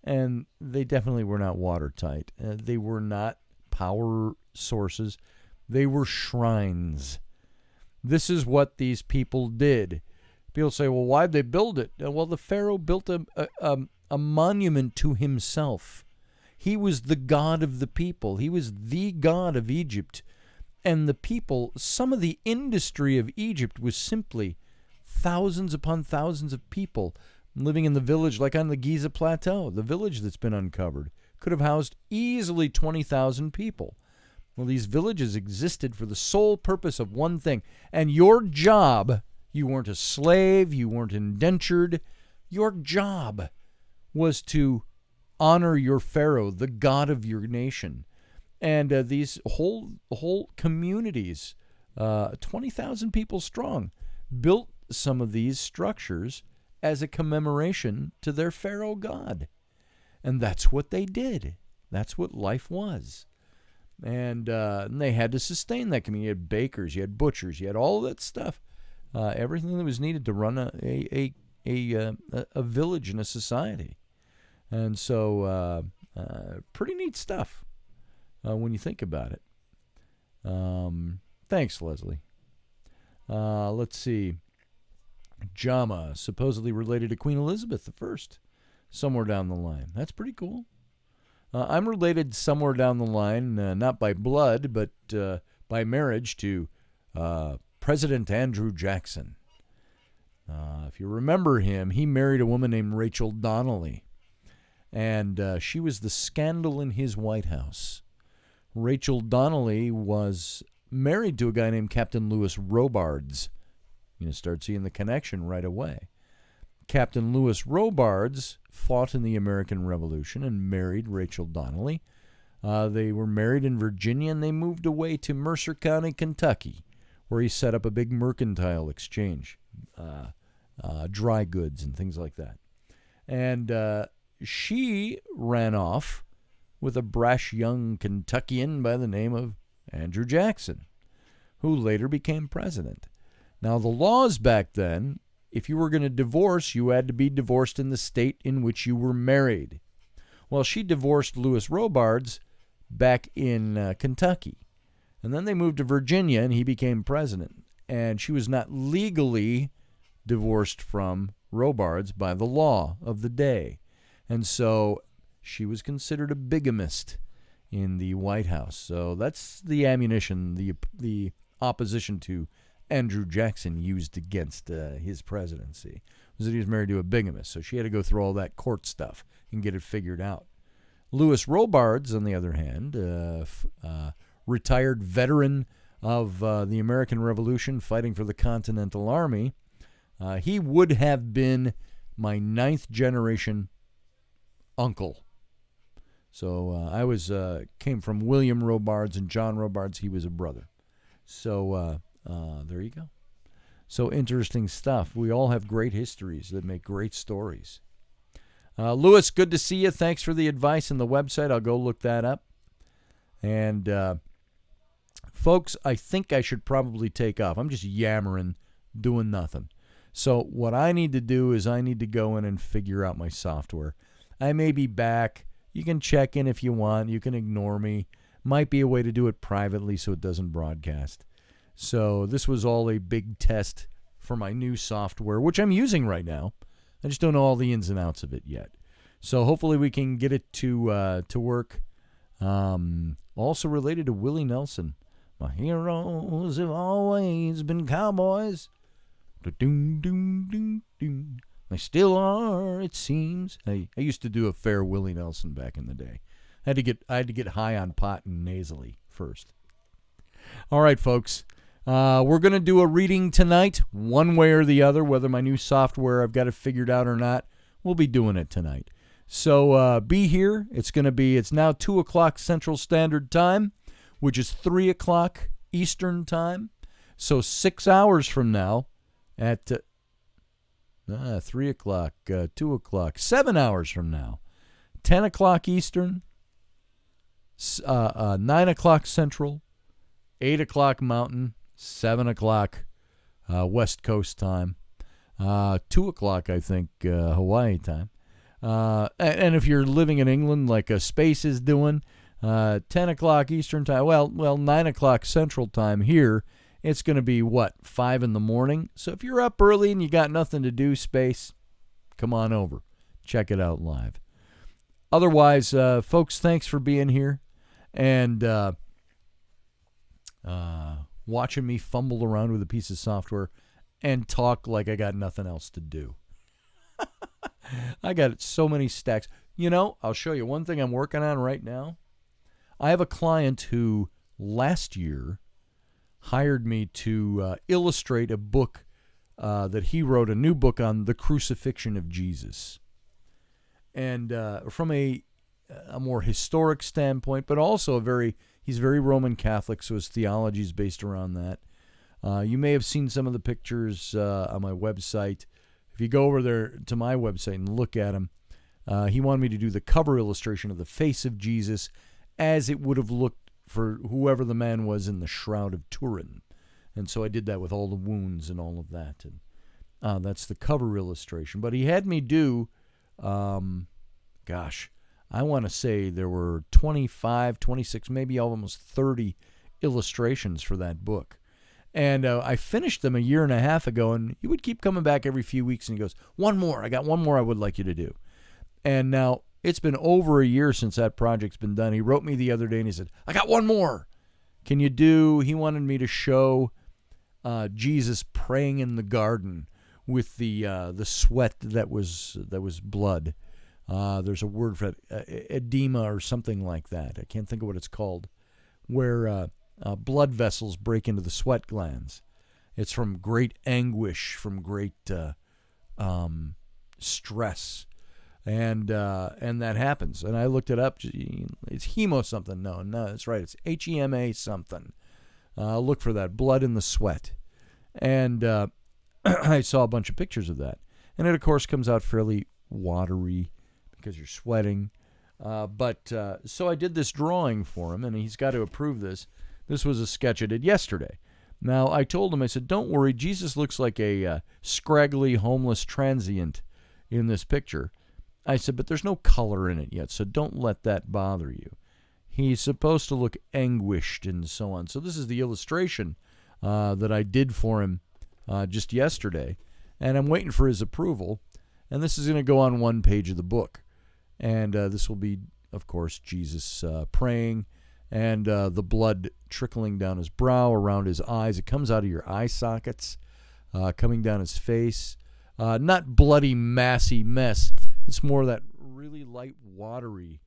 and they definitely were not watertight. They were not power sources. They were shrines. This is what these people did. People say, well, why'd they build it? Well, the Pharaoh built a monument to himself. He was the god of the people. He was the god of Egypt. And the people, some of the industry of Egypt was simply thousands upon thousands of people living in the village, like on the Giza Plateau. The village that's been uncovered could have housed easily 20,000 people. Well, these villages existed for the sole purpose of one thing. And your job, you weren't a slave, you weren't indentured. Your job was to honor your Pharaoh, the god of your nation. And these whole communities, 20,000 people strong, built some of these structures as a commemoration to their Pharaoh god. And that's what they did. That's what life was. And they had to sustain that community. You had bakers, you had butchers, you had all that stuff, everything that was needed to run a village and a society. And so, pretty neat stuff when you think about it. Thanks, Leslie. Let's see. Jama, supposedly related to Queen Elizabeth I, somewhere down the line. That's pretty cool. I'm related somewhere down the line, not by blood, but by marriage to President Andrew Jackson. If you remember him, he married a woman named Rachel Donnelly, and she was the scandal in his White House. Rachel Donnelly was married to a guy named Captain Louis Robards. You start seeing the connection right away. Captain Louis Robards fought in the American Revolution and married Rachel Donnelly. They were married in Virginia, and they moved away to Mercer County, Kentucky, where he set up a big mercantile exchange, dry goods and things like that. And she ran off with a brash young Kentuckian by the name of Andrew Jackson, who later became president. Now, the laws back then, if you were going to divorce, you had to be divorced in the state in which you were married. Well, she divorced Louis Robards back in Kentucky. And then they moved to Virginia, and he became president. And she was not legally divorced from Robards by the law of the day. And so she was considered a bigamist in the White House. So that's the ammunition, the opposition to Andrew Jackson used against his presidency, was that he was married to a bigamist. So she had to go through all that court stuff and get it figured out. Louis Robards, on the other hand, retired veteran of the American Revolution, fighting for the Continental Army. He would have been my 9th generation uncle. So I came from William Robards and John Robards. He was a brother. So there you go. So interesting stuff. We all have great histories that make great stories. Louis, good to see you. Thanks for the advice and the website. I'll go look that up. And folks, I think I should probably take off. I'm just yammering, doing nothing. So what I need to do is I need to go in and figure out my software. I may be back. You can check in if you want. You can ignore me. Might be a way to do it privately so it doesn't broadcast. So this was all a big test for my new software, which I'm using right now. I just don't know all the ins and outs of it yet. So hopefully we can get it to work. Also related to Willie Nelson. My heroes have always been cowboys. They still are, it seems. I used to do a fair Willie Nelson back in the day. I had to get high on pot and nasally first. All right, folks. We're going to do a reading tonight, one way or the other, whether my new software I've got it figured out or not. We'll be doing it tonight. So be here. It's now 2 o'clock Central Standard Time, which is 3 o'clock Eastern Time. So 6 hours from now at 3 o'clock, 2 o'clock, 7 hours from now, 10 o'clock Eastern, 9 o'clock Central, 8 o'clock Mountain, 7 o'clock West Coast time, 2 o'clock, I think, Hawaii time. And if you're living in England like Space is doing, 10 o'clock Eastern time, well, 9 o'clock Central time here, it's going to be, 5 in the morning? So if you're up early and you got nothing to do, Space, come on over. Check it out live. Otherwise, folks, thanks for being here and watching me fumble around with a piece of software and talk like I got nothing else to do. I got so many stacks. I'll show you one thing I'm working on right now. I have a client who last year hired me to illustrate a book that he wrote, a new book on the crucifixion of Jesus. And from a more historic standpoint, but also he's very Roman Catholic, so his theology is based around that. You may have seen some of the pictures on my website. If you go over there to my website and look at them, he wanted me to do the cover illustration of the face of Jesus as it would have looked for whoever the man was in the Shroud of Turin. And so I did that with all the wounds and all of that. And that's the cover illustration. But he had me do, I want to say there were 25, 26, maybe almost 30 illustrations for that book. And I finished them a year and a half ago, and he would keep coming back every few weeks, and he goes, one more, I got one more I would like you to do. And now it's been over a year since that project's been done. He wrote me the other day, and he said, I got one more. Can you do, he wanted me to show Jesus praying in the garden with the sweat that was blood. There's a word for it, edema or something like that. I can't think of what it's called, where blood vessels break into the sweat glands. It's from great anguish, from great stress, and that happens. And I looked it up. It's hemo something. No, that's right. It's HEMA something. Look for that, blood in the sweat. And I saw a bunch of pictures of that. And it, of course, comes out fairly watery because you're sweating. So I did this drawing for him, and he's got to approve this. This was a sketch I did yesterday. Now, I told him, I said, don't worry, Jesus looks like a scraggly, homeless transient in this picture. I said, but there's no color in it yet, so don't let that bother you. He's supposed to look anguished and so on. So this is the illustration that I did for him just yesterday, and I'm waiting for his approval. And this is going to go on one page of the book. And this will be, of course, Jesus praying and the blood trickling down his brow, around his eyes. It comes out of your eye sockets, coming down his face. Not bloody, massy mess. It's more of that really light, watery.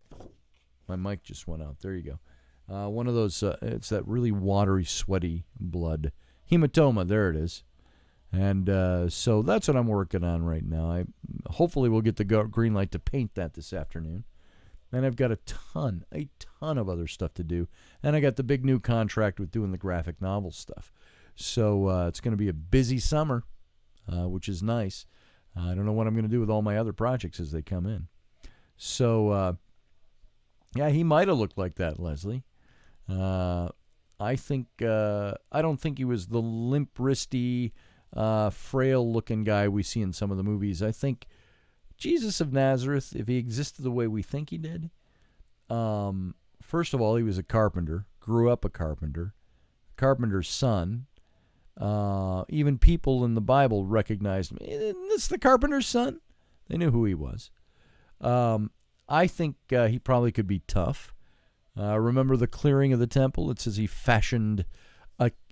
My mic just went out. There you go. One of those, it's that really watery, sweaty blood. Hematoma, there it is. And so that's what I'm working on right now. I hopefully will get the green light to paint that this afternoon. And I've got a ton of other stuff to do. And I got the big new contract with doing the graphic novel stuff. So it's going to be a busy summer, which is nice. I don't know what I'm going to do with all my other projects as they come in. So, yeah, he might have looked like that, Leslie. I don't think he was the limp-wristy, frail-looking guy we see in some of the movies. I think Jesus of Nazareth, if he existed the way we think he did, first of all, he was a carpenter, grew up a carpenter's son. Even people in the Bible recognized him. Isn't this the carpenter's son? They knew who he was. I think he probably could be tough. Remember the clearing of the temple? It says he fashioned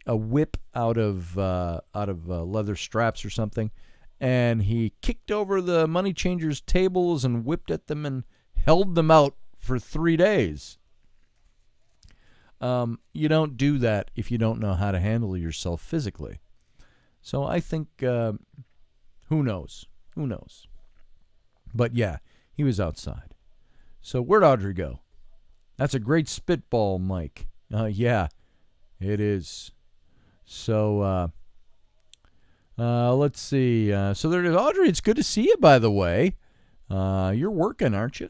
a whip out of leather straps or something, and he kicked over the money changers' tables and whipped at them and held them out for 3 days. You don't do that if you don't know how to handle yourself physically. So I think, who knows? Who knows? But yeah, he was outside. So where'd Audrey go? That's a great spitball, Mike. Yeah, it is. So let's see. So there it is. Audrey, it's good to see you, by the way. You're working, aren't you?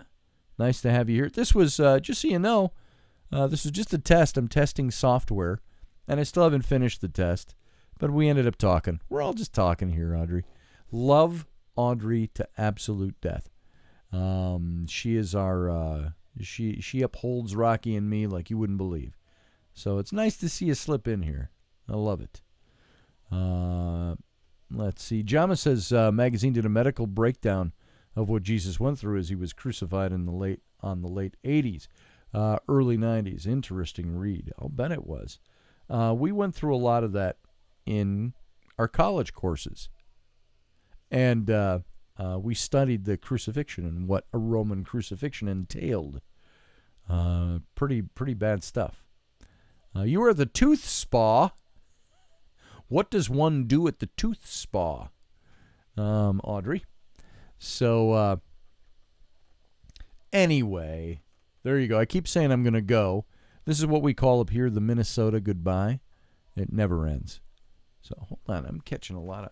Nice to have you here. This was, just so you know, this was just a test. I'm testing software, and I still haven't finished the test, but we ended up talking. We're all just talking here, Audrey. Love Audrey to absolute death. She is our, she upholds Rocky and me like you wouldn't believe. So it's nice to see you slip in here. I love it. Let's see. Jama says magazine did a medical breakdown of what Jesus went through as he was crucified in the late 80s, early 90s. Interesting read. I'll bet it was. We went through a lot of that in our college courses, and we studied the crucifixion and what a Roman crucifixion entailed. Pretty bad stuff. You were at the tooth spa. What does one do at the tooth spa, Audrey? So, anyway, there you go. I keep saying I'm going to go. This is what we call up here the Minnesota goodbye. It never ends. So, hold on. I'm catching a lot of...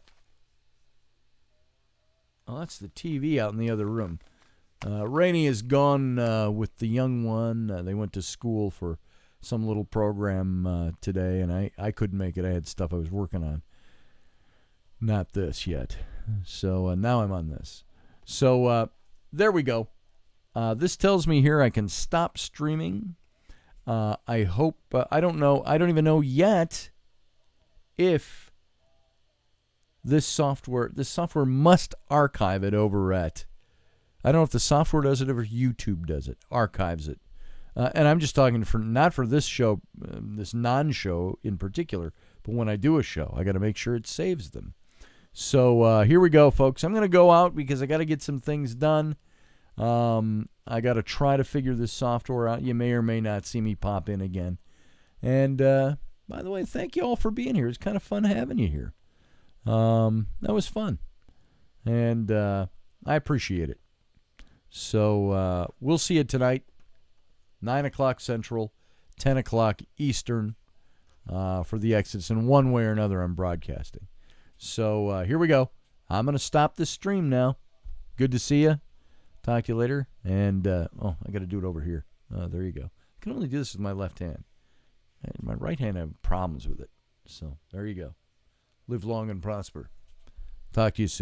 Oh, that's the TV out in the other room. Rainey is gone with the young one. They went to school for some little program today, and I couldn't make it. I had stuff I was working on. Not this yet. So now I'm on this. So there we go. This tells me here I can stop streaming. I hope, I don't know, I don't even know yet if this software must archive it over at, I don't know if the software does it or if YouTube does it, archives it. And I'm just talking not for this show, this non-show in particular, but when I do a show, I got to make sure it saves them. So here we go, folks. I'm going to go out because I got to get some things done. I got to try to figure this software out. You may or may not see me pop in again. And by the way, thank you all for being here. It's kind of fun having you here. That was fun. And I appreciate it. So we'll see you tonight. 9 o'clock Central, 10 o'clock Eastern for the Exodus. And one way or another, I'm broadcasting. So here we go. I'm going to stop this stream now. Good to see you. Talk to you later. And, I got to do it over here. There you go. I can only do this with my left hand. My right hand, I have problems with it. So there you go. Live long and prosper. Talk to you soon.